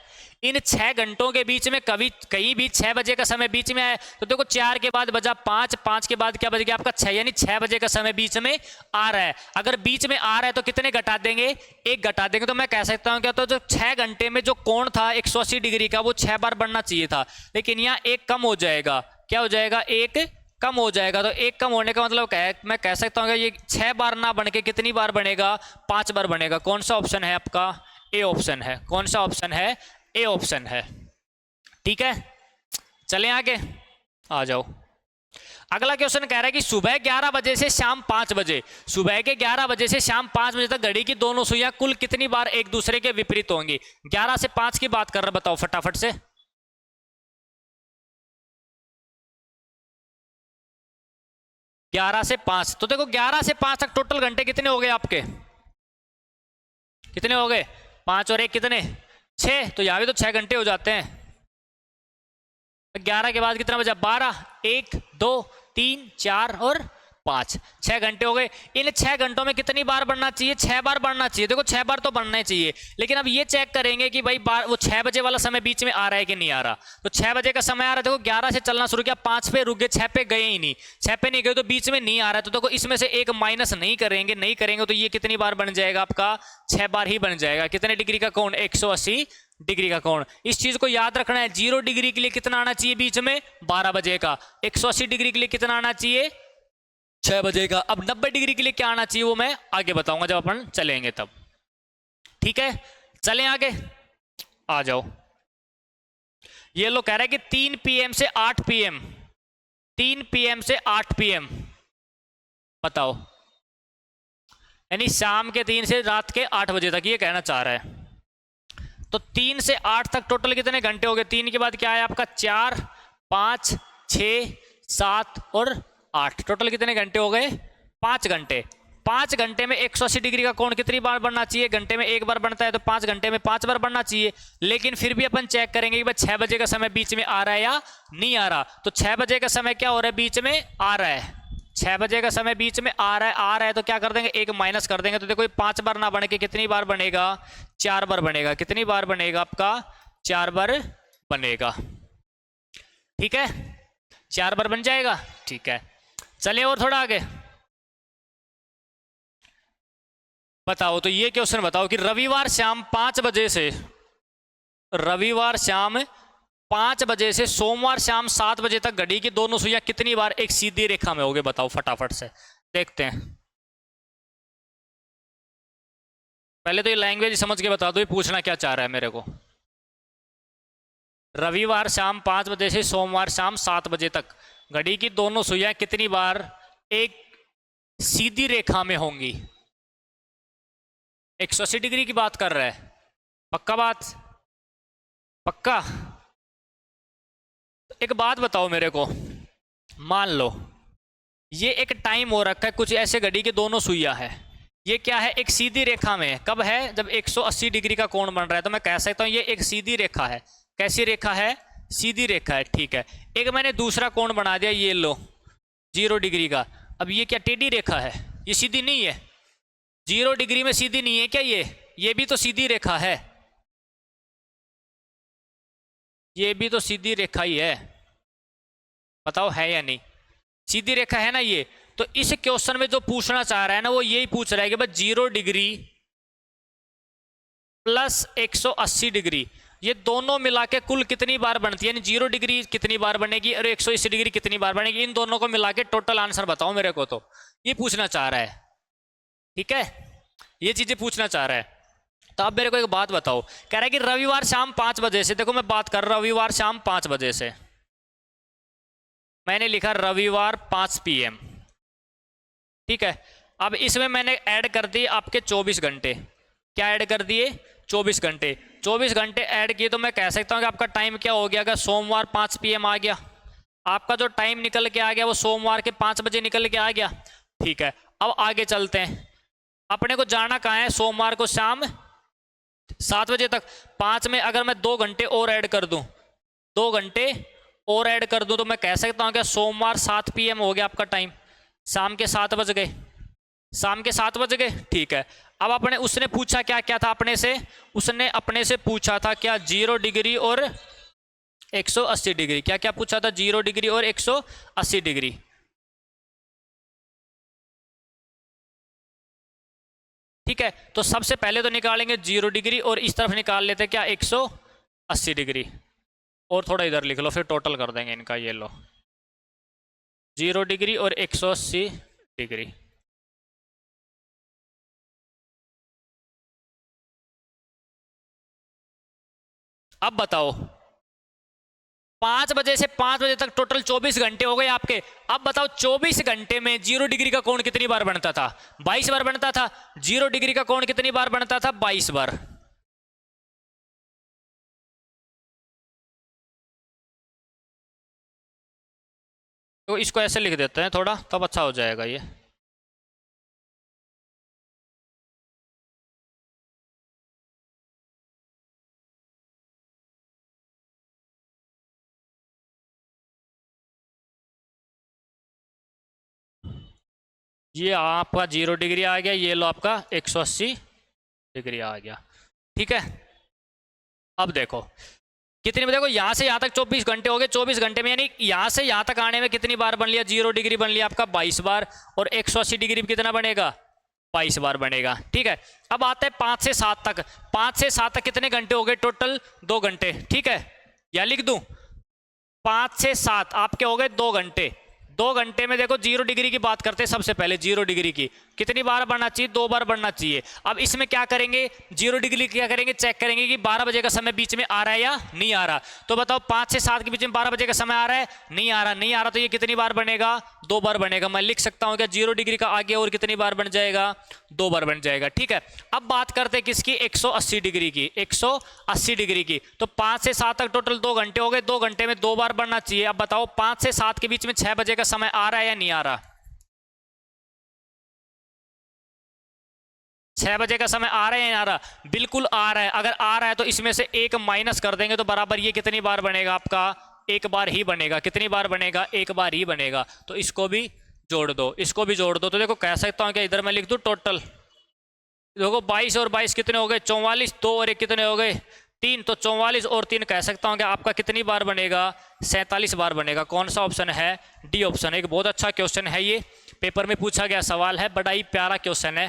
इन 6 घंटों के बीच में कभी कहीं भी 6 बजे का समय बीच में आया। तो देखो 4 के बाद बजा 5, 5 के बाद क्या बच गया आपका 6, यानी 6 बजे का समय बीच में आ रहा है। अगर बीच में आ रहा है तो कितने घटा देंगे, 1 घटा देंगे। तो मैं कह सकता हूं क्या, तो जो 6 घंटे में जो कोण था 180 डिग्री का वो 6 बार बढ़ना चाहिए था, लेकिन यहाँ 1 कम हो जाएगा। क्या हो जाएगा, 1 कम हो जाएगा। तो 1 कम होने का मतलब क्या है, मैं कह सकता हूँ कि ये 6 बार ना बन के कितनी बार बनेगा, 5 बार बनेगा। कौन सा ऑप्शन है आपका, ए ऑप्शन है। कौन सा ऑप्शन है, ए ऑप्शन है, ठीक है। चलें आगे, आ जाओ। अगला क्वेश्चन कह रहा है कि सुबह 11 बजे से शाम 5 बजे, सुबह के 11 बजे से शाम 5 बजे तक घड़ी की दोनों सुइयां कुल कितनी बार एक दूसरे के विपरीत होंगी। 11 से 5 की बात कर रहा, बताओ फटाफट से। 11 से 5, तो देखो 11 से 5 तक टोटल घंटे कितने हो गए आपके, कितने हो गए, 5 और 1 कितने, 6। तो यहां भी तो 6 घंटे हो जाते हैं। 11 के बाद कितना बचा, 12, 1 2 3 4 और 5, 6 घंटे हो गए। इन 6 घंटों में कितनी बार बढ़ना चाहिए? 6 बार बढ़ना चाहिए। देखो 6 बार तो बढ़ना ही चाहिए, लेकिन अब ये चेक करेंगे कि भाई बार वो 6 बजे वाला समय बीच में आ रहा है कि नहीं आ रहा। तो 6 बजे का समय आ रहा है, देखो 11 से चलना शुरू किया, 5 पे रुक गए, 6 पे गए ही नहीं, 6 पे नहीं गए तो बीच में नहीं आ रहा है। तो देखो इसमें से एक माइनस नहीं करेंगे तो ये कितनी बार बन जाएगा आपका? 6 बार ही बन जाएगा। कितने डिग्री का कोण? 180 डिग्री का कोण। इस चीज को याद रखना है। 0 डिग्री के लिए कितना आना चाहिए बीच में? 12 बजे का। 180 डिग्री के लिए कितना आना चाहिए? 6 बजे का। अब 90 डिग्री के लिए क्या आना चाहिए वो मैं आगे बताऊंगा जब अपन चलेंगे तब। ठीक है, चलें आगे, आ जाओ। ये लोग कह रहे हैं कि 3 पीएम से 8 पीएम, 3 पीएम से 8 पीएम, बताओ, यानी शाम के 3 से रात के 8 बजे तक ये कहना चाह रहा है। तो 3 से 8 तक टोटल कितने घंटे हो गए? 3 के बाद क्या है आपका? 4, 5, 6, 7 और 8, टोटल कितने घंटे हो गए? 5 घंटे। 5 घंटे में 180 डिग्री का कोण कितनी बार बनना चाहिए? घंटे में एक बार बनता है, तो 5 घंटे में 5 बार बनना चाहिए। लेकिन फिर भी अपन चेक करेंगे कि भाई 6 बजे का समय बीच में आ रहा है या नहीं आ रहा। तो 6 बजे का समय क्या हो रहा है? बीच में आ रहा है। 6 बजे का समय बीच में आ रहा है तो क्या कर देंगे? एक माइनस कर देंगे। तो देखो 5 बार ना बने के कितनी बार बनेगा? 4 बार बनेगा। कितनी बार बनेगा आपका? 4 बार बनेगा। ठीक है, 4 बार बन जाएगा। ठीक है, चलिए और थोड़ा आगे बताओ। तो ये क्वेश्चन बताओ कि रविवार शाम 5 बजे से, रविवार शाम 5 बजे से सोमवार शाम 7 बजे तक घड़ी की दोनों सुइयां कितनी बार एक सीधी रेखा में होगे? बताओ फटाफट से, देखते हैं। पहले तो ये लैंग्वेज समझ के बता दो, ये पूछना क्या चाह रहा है मेरे को। रविवार शाम 5 बजे से सोमवार शाम 7 बजे तक घड़ी की दोनों सुइयां कितनी बार एक सीधी रेखा में होंगी? 180 डिग्री की बात कर रहा है, पक्का बात? पक्का? एक बात बताओ मेरे को, मान लो ये एक टाइम हो रखा है, कुछ ऐसे घड़ी के दोनों सुइयां है, ये क्या है? एक सीधी रेखा में है। कब है? जब 180 डिग्री का कोण बन रहा है। तो मैं कह सकता हूं ये एक सीधी रेखा है। कैसी रेखा है? सीधी रेखा है। ठीक है, एक मैंने दूसरा कोण बना दिया, ये लो 0 डिग्री का। अब ये क्या टेढ़ी रेखा है? ये सीधी नहीं है। 0 डिग्री में सीधी नहीं है क्या ये भी तो सीधी रेखा है, ये भी तो सीधी रेखा ही है। बताओ है या नहीं? सीधी रेखा है ना ये। तो इस क्वेश्चन में जो पूछना चाह रहा है ना, वो यही पूछ रहा है कि भाई 0 डिग्री प्लस 180 डिग्री, ये दोनों मिला के कुल कितनी बार बनती है? यानी 0 डिग्री कितनी बार बनेगी और 180 डिग्री कितनी बार बनेगी? इन दोनों को मिला के टोटल आंसर बताओ मेरे को। तो ये पूछना चाह रहा है। ठीक है, ये चीजें पूछना चाह रहा है। तो अब मेरे को एक बात बताओ, कह रहा है कि रविवार शाम 5 बजे से, देखो मैं बात कर रहा हूं रविवार शाम 5 बजे से, मैंने लिखा रविवार 5 पीएम। ठीक है, अब इसमें मैंने ऐड कर दिए आपके 24 घंटे। क्या ऐड कर दिए? 24 घंटे। 24 घंटे ऐड किए तो मैं कह सकता हूं कि आपका टाइम क्या हो गया? अगर सोमवार 5 पीएम आ गया, आपका जो टाइम निकल के आ गया वो सोमवार के 5 बजे निकल के आ गया। ठीक है, अब आगे चलते हैं। अपने को जाना कहाँ है? सोमवार को शाम 7 बजे तक। 5 में अगर मैं 2 घंटे और ऐड कर दूं, 2 घंटे और ऐड कर दूं, तो मैं कह सकता हूं कि सोमवार 7 पीएम हो गया आपका टाइम। शाम के 7 बज गए, शाम के 7 बज गए। ठीक है, अब अपने उसने पूछा क्या क्या था अपने से? उसने अपने से पूछा था क्या? 0 डिग्री और 180 डिग्री। क्या क्या पूछा था? 0 डिग्री और 180 डिग्री। ठीक है, तो सबसे पहले तो निकालेंगे 0 डिग्री और इस तरफ निकाल लेते हैं क्या? 180 डिग्री। और थोड़ा इधर लिख लो, फिर टोटल कर देंगे इनका। ये लो 0 डिग्री और 180 डिग्री। अब बताओ 5 बजे से 5 बजे तक टोटल 24 घंटे हो गए आपके। अब बताओ 24 घंटे में 0 डिग्री का कोण कितनी बार बनता था? 22 बार बनता था। 0 डिग्री का कोण कितनी बार बनता था? 22 बार। तो इसको ऐसे लिख देते हैं थोड़ा, तब अच्छा हो जाएगा ये। ये आपका 0 डिग्री आ गया, ये लो आपका 180 डिग्री आ गया। ठीक है, अब देखो कितनी, देखो यहाँ से यहाँ तक 24 घंटे हो गए। 24 घंटे में यानी यहाँ से यहाँ तक आने में कितनी बार बन लिया? 0 डिग्री बन लिया आपका 22 बार, और 180 डिग्री में कितना बनेगा? 22 बार बनेगा। ठीक है, अब आते हैं 5 से 7 तक। 5 से 7 तक कितने घंटे हो गए टोटल? 2 घंटे। ठीक है, या लिख दूं 5 से 7 आपके हो गए 2 घंटे। 2 घंटे में देखो 0 डिग्री की बात करते हैं सबसे पहले। 0 डिग्री की कितनी बार बढ़ना चाहिए? 2 बार बढ़ना चाहिए। अब इसमें क्या करेंगे? 0 डिग्री क्या करेंगे? चेक करेंगे कि 12 बजे का समय बीच में आ रहा है या नहीं आ रहा। तो बताओ 5 से 7 के बीच में 12 बजे का समय आ रहा है? नहीं आ रहा। नहीं आ रहा तो ये कितनी बार बनेगा? 2 बार बनेगा। मैं लिख सकता हूँ क्या 0 डिग्री का आगे और कितनी बार बन जाएगा? 2 बार बन जाएगा। ठीक है, अब बात करते हैं किसकी? 180 डिग्री की। 180 डिग्री की तो 5 से 7 तक टोटल 2 घंटे हो गए। 2 घंटे में 2 बार बढ़ना चाहिए। अब बताओ 5 से 7 के बीच में 6 बजे का समय आ रहा है या नहीं आ रहा? 6 बजे का समय आ रहा है या नहीं आ रहा? बिल्कुल आ रहा है। अगर आ रहा है तो इसमें से एक माइनस कर देंगे तो बराबर ये कितनी बार बनेगा आपका? एक बार ही बनेगा। कितनी बार बनेगा? एक बार ही बनेगा। तो इसको भी जोड़ दो, इसको भी जोड़ दो। तो देखो कह सकता हूं क्या, इधर मैं लिख दूं टोटल। देखो 22 और 22 कितने हो गए? 44। 2 और 1 कितने हो गए? 3। तो 44 और 3 कह सकता हूं कि आपका कितनी बार बनेगा? 47 बार बनेगा। कौन सा ऑप्शन है? D option. एक बहुत अच्छा क्वेश्चन है, ये पेपर में पूछा गया सवाल है, बड़ा ही प्यारा क्वेश्चन है।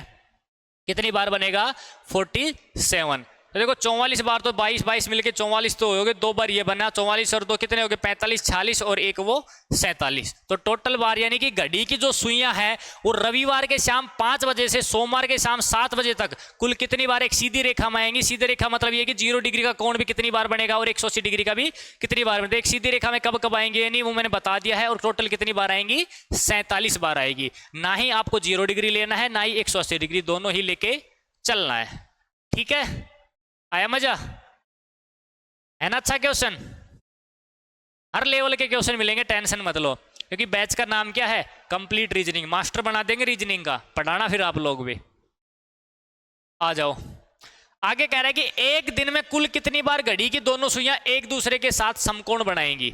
कितनी बार बनेगा? 47। तो देखो 44 बार तो 22 22 मिलके 44 तो हो गए। 2 बार ये बना। 44 और 2 कितने हो गए? 45 46 और एक वो 47। तो टोटल बार यानी कि घड़ी की जो सुइयां है वो रविवार के शाम 5 बजे से सोमवार के शाम 7 बजे तक कुल कितनी बार एक सीधी रेखा में आएंगी। सीधी रेखा मतलब ये कि 0 डिग्री का कोण भी कितनी बार बनेगा और 180 डिग्री का भी कितनी बार बनेगा। एक सीधी रेखा में कब कब आएंगे यानी वो मैंने बता दिया है। और टोटल कितनी बार आएंगी? 47 बार आएगी। ना ही आपको 0 डिग्री लेना है ना ही 180 डिग्री, दोनों ही लेके चलना है। ठीक है, आया मजा? है ना अच्छा क्वेश्चन? हर लेवल के क्वेश्चन मिलेंगे, टेंशन मत लो। क्योंकि बैच का नाम क्या है? Complete reasoning. मास्टर बना देंगे रीजनिंग का, पढ़ाना फिर आप लोग भी। आ जाओ, आगे कह रहा है कि एक दिन में कुल कितनी बार घड़ी की दोनों सुइयां एक दूसरे के साथ समकोण बनाएंगी।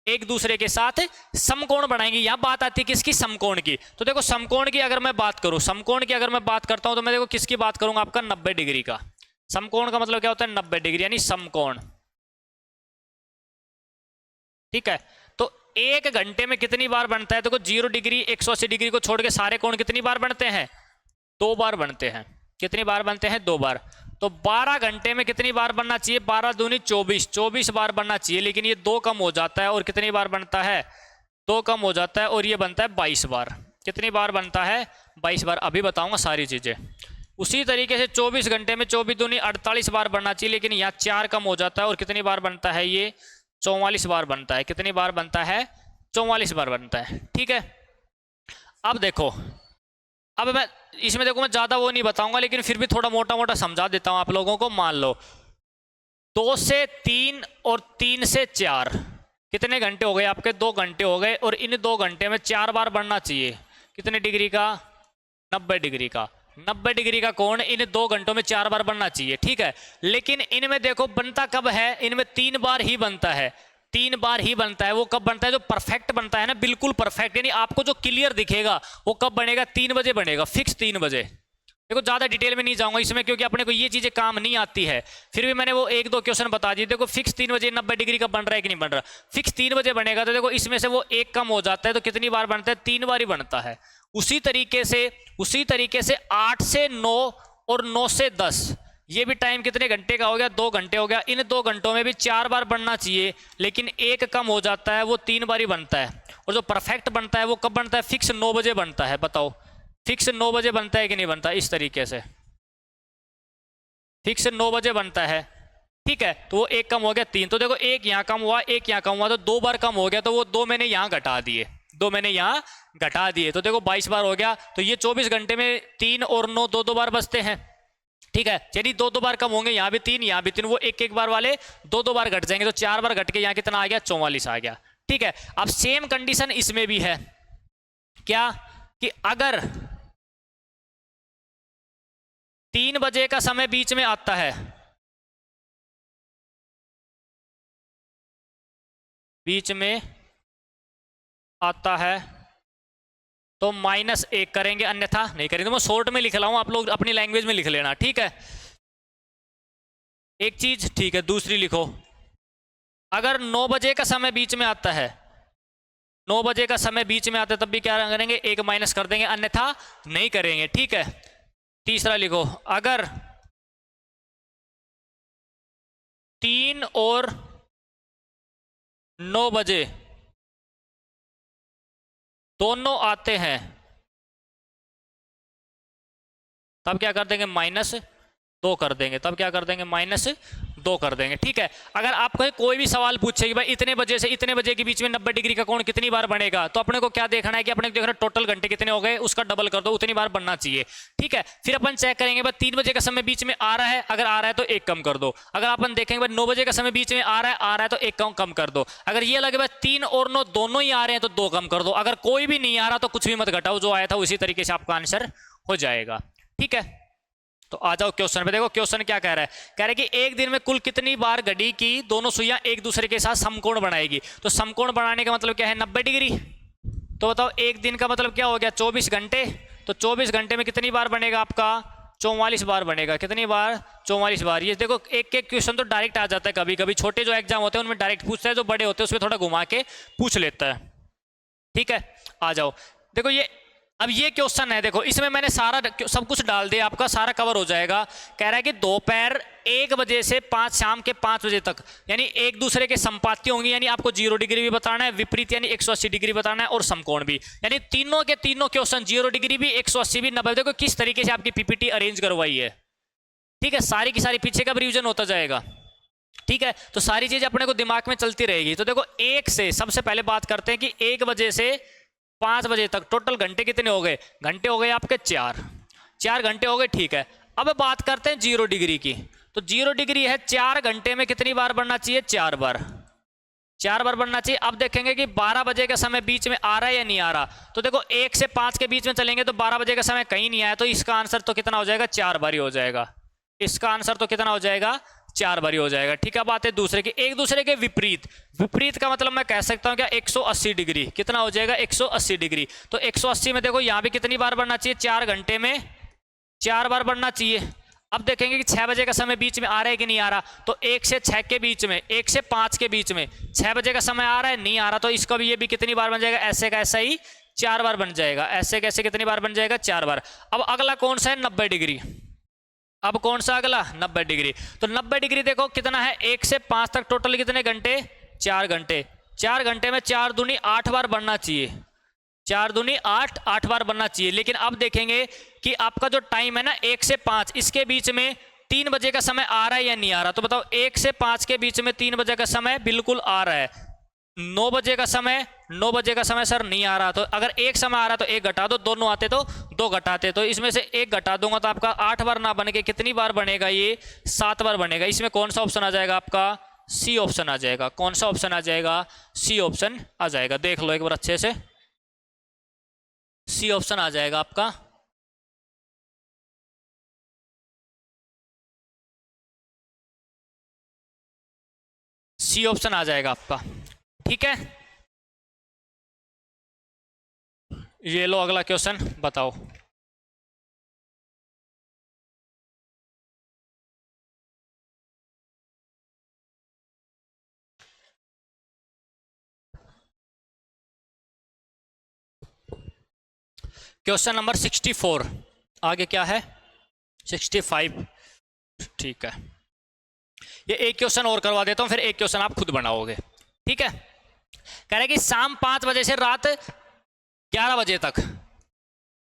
एक दूसरे के साथ समकोण बनाएंगी। यहां बात आती है किसकी? समकोण की। तो देखो समकोण की अगर मैं बात करूं, समकोण की अगर मैं बात करता हूं तो मैं देखो किसकी बात करूंगा? आपका 90 डिग्री का। समकोण का मतलब क्या होता है? 90 डिग्री यानी समकोण। ठीक है, तो एक घंटे में कितनी बार बनता है? देखो 0 डिग्री 180 डिग्री को छोड़ के सारे कोण कितनी बार बनते हैं? 2 बार बनते हैं। कितनी बार बनते हैं? 2 बार। तो 12 घंटे में कितनी बार बनना चाहिए? 12 दूनी 24, 24 बार बनना चाहिए। लेकिन ये 2 कम हो जाता है और कितनी बार बनता है? 2 कम हो जाता है और ये बनता है 22 बार। कितनी बार बनता है? 22 बार। अभी बताऊंगा सारी चीजें। उसी तरीके से 24 घंटे में 24 दूनी 48 बार बनना चाहिए। लेकिन यहाँ 4 कम हो जाता है और कितनी बार बनता है? ये 44 बार बनता है। कितनी बार बनता है? 44 बार बनता है। ठीक है, अब देखो, अब मैं इसमें देखो मैं ज्यादा वो नहीं बताऊंगा लेकिन फिर भी थोड़ा मोटा मोटा समझा देता हूं आप लोगों को। मान लो 2 से 3 और 3 से 4 कितने घंटे हो गए आपके? 2 घंटे हो गए। और इन 2 घंटे में 4 बार बनना चाहिए। कितने डिग्री का? 90 डिग्री का। 90 डिग्री का कोण इन 2 घंटों में 4 बार बनना चाहिए। ठीक है, लेकिन इनमें देखो बनता कब है? इनमें 3 बार ही बनता है। 3 बार ही बनता है। वो कब बनता है? जो परफेक्ट बनता है ना, बिल्कुल परफेक्ट, यानी आपको जो क्लियर दिखेगा वो कब बनेगा? 3 बजे बनेगा, फिक्स 3 बजे। देखो ज्यादा डिटेल में नहीं जाऊंगा इसमें क्योंकि अपने को ये चीजें काम नहीं आती है। फिर भी मैंने वो 1-2 क्वेश्चन बता दिए। देखो फिक्स 3 बजे 90 डिग्री का बन रहा है कि नहीं बन रहा? फिक्स 3 बजे बनेगा। तो देखो इसमें से वो 1 कम हो जाता है तो कितनी बार बनता है? 3 बार ही बनता है। उसी तरीके से 8 से 9 और 9 से 10 ये भी टाइम कितने घंटे का हो गया? 2 घंटे हो गया। इन 2 घंटों में भी 4 बार बनना चाहिए लेकिन 1 कम हो जाता है, वो 3 बार ही बनता है। और जो परफेक्ट बनता है वो कब बनता है? फिक्स 9 बजे बनता है। बताओ फिक्स 9 बजे बनता है कि नहीं बनता? इस तरीके से फिक्स 9 बजे बनता है। ठीक है, तो वो 1 कम हो गया 3। तो देखो 1 यहाँ कम हुआ, 1 यहाँ कम हुआ, तो 2 बार कम हो गया। तो वो 2 मैंने यहाँ घटा दिए, 2 मैंने यहाँ घटा दिए। तो देखो 22 बार हो गया। तो ये 24 घंटे में 3 और 9 2-2 बार बचते हैं। ठीक है, यदि 2-2 बार कम होंगे, यहाँ भी 3 यहाँ भी 3, वो 1-1 बार वाले 2-2 बार घट जाएंगे। तो 4 बार घट के यहाँ कितना आ गया? 44 आ गया। ठीक है, अब सेम कंडीशन इसमें भी है। क्या? कि अगर 3 बजे का समय बीच में आता है, बीच में आता है तो -1 करेंगे, अन्यथा नहीं करेंगे। तो मैं शॉर्ट में लिख रहा हूं, आप लोग अपनी लैंग्वेज में लिख लेना, ठीक है। एक चीज, ठीक है। दूसरी लिखो, अगर 9 बजे का समय बीच में आता है, 9 बजे का समय बीच में आता है, तब भी क्या करेंगे, 1 माइनस कर देंगे, अन्यथा नहीं करेंगे, ठीक है। तीसरा लिखो, अगर 3 और 9 बजे दोनों आते हैं, तब क्या कर देंगे, -2 कर देंगे, तब क्या कर देंगे, -2 कर देंगे, ठीक है। अगर आपको कोई भी सवाल पूछे कि भाई इतने बजे से इतने बजे के बीच में 90 डिग्री का कोण कितनी बार बनेगा, तो अपने को क्या देखना है कि अपने को देखना टोटल घंटे कितने हो गए, उसका डबल कर दो, उतनी बार बनना चाहिए, ठीक है। फिर अपन चेक करेंगे भाई 3 बजे का समय बीच में आ रहा है, अगर आ रहा है तो 1 कम कर दो। अगर अपन देखेंगे भाई 9 बजे का समय बीच में आ रहा है तो 1 कम कर दो। अगर ये लगे भाई 3 और 9 दोनों ही आ रहे हैं तो 2 कम कर दो। अगर कोई भी नहीं आ रहा तो कुछ भी मत घटाओ, जो आया था उसी तरीके से आपका आंसर हो जाएगा, ठीक है। तो आ जाओ क्वेश्चन पे। देखो क्वेश्चन क्या कह रहा है, कह रहा है कि एक दिन में कुल कितनी बार घड़ी की दोनों सुइयां एक दूसरे के साथ समकोण बनाएगी। तो समकोण बनाने का मतलब क्या है, 90 डिग्री। तो बताओ एक दिन का मतलब क्या हो गया, 24 घंटे। तो 24 घंटे में कितनी बार बनेगा आपका, 44 बार बनेगा। कितनी बार, 44 बार। ये देखो एक एक क्वेश्चन तो डायरेक्ट आ जाता है, कभी कभी छोटे जो एग्जाम होते हैं उनमें डायरेक्ट पूछता है, जो बड़े होते हैं उसमें थोड़ा घुमा के पूछ लेता है, ठीक है। आ जाओ, देखो ये अब ये क्वेश्चन है, देखो इसमें मैंने सारा सब कुछ डाल दिया, आपका सारा कवर हो जाएगा। कह रहा है कि दोपहर 1 बजे से शाम के 5 बजे तक, यानी एक दूसरे के संपाती होंगे, यानी आपको 0 डिग्री भी बताना है, विपरीत यानी 180 डिग्री बताना है, और समकोण भी, यानी तीनों के तीनों क्वेश्चन 0 डिग्री भी, 180 भी, 90। देखो किस तरीके से आपकी पीपीटी अरेंज करवाई है, ठीक है। सारी की सारी पीछे का रिविजन होता जाएगा, ठीक है। तो सारी चीज अपने को दिमाग में चलती रहेगी। तो देखो 1 से सबसे पहले बात करते हैं कि 1 बजे से 5 बजे तक टोटल घंटे कितने हो गए, घंटे हो गए आपके 4 घंटे हो गए, ठीक है। अब बात करते हैं 0 डिग्री की। तो 0 डिग्री है, 4 घंटे में कितनी बार बनना चाहिए, 4 बार, 4 बार बनना चाहिए। अब देखेंगे कि 12 बजे का समय बीच में आ रहा है या नहीं आ रहा। तो देखो 1 से 5 के बीच में चलेंगे तो 12 बजे का समय कहीं नहीं आया, तो इसका आंसर तो कितना हो जाएगा, 4 बार ही हो जाएगा। इसका आंसर तो कितना हो जाएगा, 4 बार ही हो जाएगा, ठीक है। बात है दूसरे की, एक दूसरे के विपरीत। विपरीत का मतलब मैं कह सकता हूं क्या, 180 डिग्री। कितना हो जाएगा, 180 डिग्री। तो 180 में देखो यहां भी कितनी बार बढ़ना चाहिए, 4 घंटे में 4 बार बढ़ना चाहिए। अब देखेंगे कि 6 बजे का समय बीच में आ रहा है कि नहीं आ रहा। तो 1 से 6 के बीच में, 1 से 5 के बीच में 6 बजे का समय आ रहा है, नहीं आ रहा, तो इसका भी, ये भी कितनी बार बन जाएगा, ऐसे का ऐसा ही 4 बार बन जाएगा। ऐसे कैसे कितनी बार बन जाएगा, 4 बार। अब अगला कौन सा है, 90 डिग्री। अब कौन सा अगला, 90 डिग्री। तो 90 डिग्री देखो कितना है, 1 से 5 तक टोटल कितने घंटे, 4 घंटे। 4 घंटे में 4 दूनी 8 बार बनना चाहिए, 4 दूनी 8 बार बनना चाहिए। लेकिन अब देखेंगे कि आपका जो टाइम है ना, 1 से 5, इसके बीच में 3 बजे का समय आ रहा है या नहीं आ रहा। तो बताओ 1 से 5 के बीच में 3 बजे का समय बिल्कुल आ रहा है। 9 बजे का समय, 9 बजे का समय सर नहीं आ रहा। तो अगर एक समय आ रहा तो 1 घटा दो, दोनों आते तो 2 घटाते। तो इसमें से 1 घटा दूंगा तो आपका 8 बार ना बन के कितनी बार बनेगा, ये 7 बार बनेगा। इसमें कौन सा ऑप्शन आ जाएगा आपका, सी ऑप्शन आ जाएगा। कौन सा ऑप्शन आ जाएगा, सी ऑप्शन आ जाएगा। देख लो एक बार अच्छे से, सी ऑप्शन आ जाएगा आपका। सी ऑप्शन आ जाएगा आपका, ठीक है। ये लो अगला क्वेश्चन, बताओ। क्वेश्चन नंबर 64, आगे क्या है, 65, ठीक है। ये एक क्वेश्चन और करवा देता हूं, फिर एक क्वेश्चन आप खुद बनाओगे, ठीक है। कह रहे हैं कि शाम 5 बजे से रात 11 बजे तक,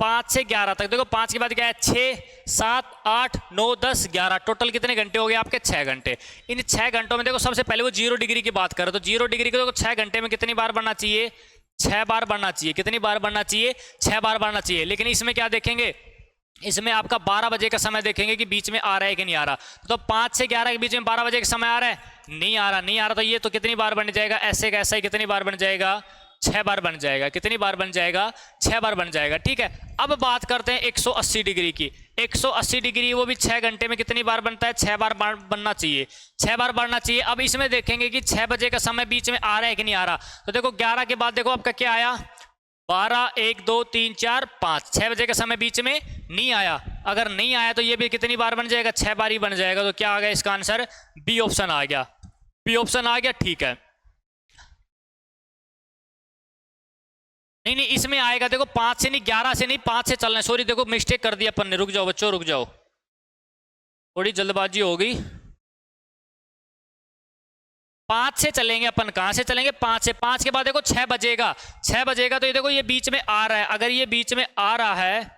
5 से 11 तक। देखो 5 के बाद क्या है, 6, 7, 8, 9, 10, 11, टोटल कितने घंटे हो गए आपके, 6 घंटे। इन 6 घंटों में देखो सबसे पहले वो 0 डिग्री की बात करें तो 0 डिग्री को देखो 6 घंटे में कितनी बार बढ़ना चाहिए, 6 बार बढ़ना चाहिए। कितनी बार बढ़ना चाहिए, 6 बार बढ़ना चाहिए। लेकिन इसमें क्या देखेंगे, इसमें आपका 12 बजे का समय देखेंगे कि बीच में आ रहा है कि नहीं आ रहा। तो 5 से 11 के बीच में 12 बजे का समय आ रहा है, नहीं आ रहा, नहीं आ रहा। तो ये तो कितनी बार बन जाएगा, ऐसे का ऐसा ही कितनी बार बन जाएगा, 6 बार बन जाएगा। कितनी बार बन जाएगा, 6 बार बन जाएगा, ठीक है। अब बात करते हैं 180 डिग्री की। 180 डिग्री वो भी 6 घंटे में कितनी बार बनता है, 6 बार बनना चाहिए, 6 बार बढ़ना चाहिए। अब इसमें देखेंगे कि 6 बजे का समय बीच में आ रहा है कि नहीं आ रहा। तो देखो 11 के बाद देखो आपका क्या आया, 12, 1, 2, 3, 4, 5, 6 बजे का समय बीच में नहीं आया। अगर नहीं आया तो ये भी कितनी बार बन जाएगा, 6 बार ही बन जाएगा। तो क्या आ गया इसका आंसर, बी ऑप्शन आ गया। बी ऑप्शन आ गया, ठीक है। नहीं नहीं, इसमें आएगा, देखो 5 से नहीं, 11 से नहीं, 5 से चलना है। सॉरी, देखो मिस्टेक कर दिया अपन ने, रुक जाओ बच्चों रुक जाओ, थोड़ी जल्दबाजी हो गई। 5 से चलेंगे अपन, कहां से चलेंगे, 5 से। 5 के बाद देखो 6 बजेगा, 6 बजेगा तो ये देखो ये बीच में आ रहा है। अगर ये बीच में आ रहा है,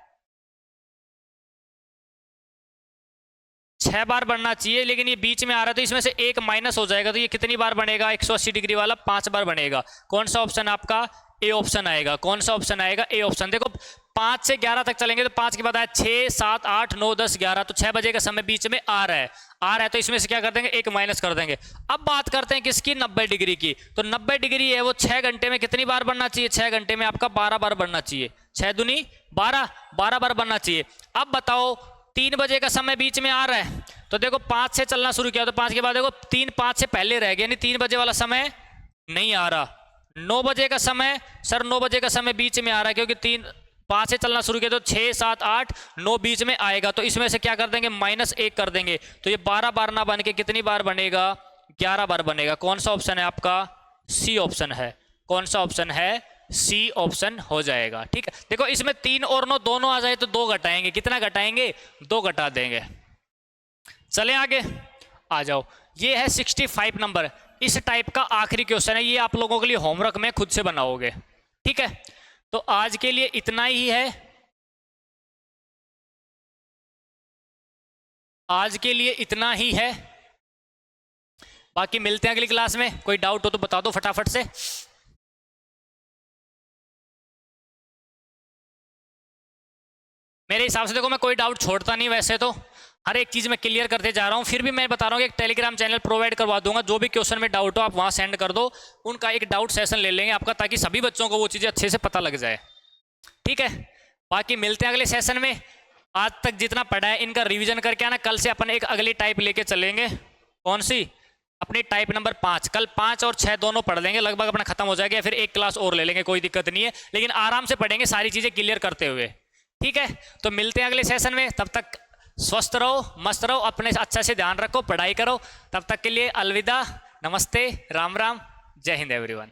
6 बार बढ़ना चाहिए, लेकिन ये बीच में आ रहा है तो इसमें से एक माइनस हो जाएगा। तो ये कितनी बार बनेगा, 180 डिग्री वाला 5 बार बनेगा। कौन सा ऑप्शन आपका, ए ऑप्शन आएगा। कौन सा ऑप्शन आएगा, ए ऑप्शन। देखो 5 से 11 तक चलेंगे तो 5 के बाद आया 6, 7, 8, 9, 10, 11, तो 6 बजे का समय बीच में आ रहा है, आ रहा है तो इसमें से क्या कर देंगे, एक माइनस कर देंगे। अब बात करते हैं किसकी, 90 डिग्री की। तो 90 डिग्री है वो 6 घंटे में कितनी बार बढ़ना चाहिए, 6 घंटे में आपका 12 बार बढ़ना चाहिए। 6 दूनी 12, 12 बार बढ़ना चाहिए। अब बताओ 3 बजे का समय बीच में आ रहा है, तो देखो 5 से चलना शुरू किया तो 5 के बाद देखो 3, 5 से पहले रह गया, यानी 3 बजे वाला समय नहीं आ रहा। 9 बजे का समय, सर 9 बजे का समय बीच में आ रहा है, क्योंकि 5 से चलना शुरू किया तो 6, 7, 8, 9 बीच में आएगा, तो इसमें से क्या कर देंगे, -1 कर देंगे। तो ये 12 बार ना बन के कितनी बार बनेगा, 11 बार बनेगा। कौन सा ऑप्शन है आपका, सी ऑप्शन है। कौन सा ऑप्शन है, सी ऑप्शन हो जाएगा। ठीक है, देखो इसमें 3 और 9 दोनों आ जाए तो 2 घटाएंगे, कितना घटाएंगे, 2 घटा देंगे। चले आगे, आ जाओ। ये है 65 नंबर, इस टाइप का आखिरी क्वेश्चन है, ये आप लोगों के लिए होमवर्क में खुद से बनाओगे। ठीक है, तो आज के लिए इतना ही है, आज के लिए इतना ही है। बाकी मिलते हैं अगली क्लास में। कोई डाउट हो तो बता दो फटाफट से। मेरे हिसाब से देखो मैं कोई डाउट छोड़ता नहीं, वैसे तो हर एक चीज़ मैं क्लियर करते जा रहा हूँ। फिर भी मैं बता रहा हूँ कि एक टेलीग्राम चैनल प्रोवाइड करवा दूंगा, जो भी क्वेश्चन में डाउट हो आप वहाँ सेंड कर दो, उनका एक डाउट सेशन ले लेंगे आपका, ताकि सभी बच्चों को वो चीज़ें अच्छे से पता लग जाए। ठीक है, बाकी मिलते हैं अगले सेशन में। आज तक जितना पढ़ा है इनका रिवीजन करके आना, कल से अपन एक अगली टाइप लेके चलेंगे। कौन सी, अपनी टाइप नंबर 5। कल 5 और 6 दोनों पढ़ लेंगे, लगभग अपना खत्म हो जाएगा। फिर एक क्लास और ले लेंगे, कोई दिक्कत नहीं है, लेकिन आराम से पढ़ेंगे सारी चीज़ें क्लियर करते हुए। ठीक है, तो मिलते हैं अगले सेशन में। तब तक स्वस्थ रहो, मस्त रहो, अपने अच्छा से ध्यान रखो, पढ़ाई करो। तब तक के लिए अलविदा, नमस्ते, राम राम, जय हिंद एवरीवन।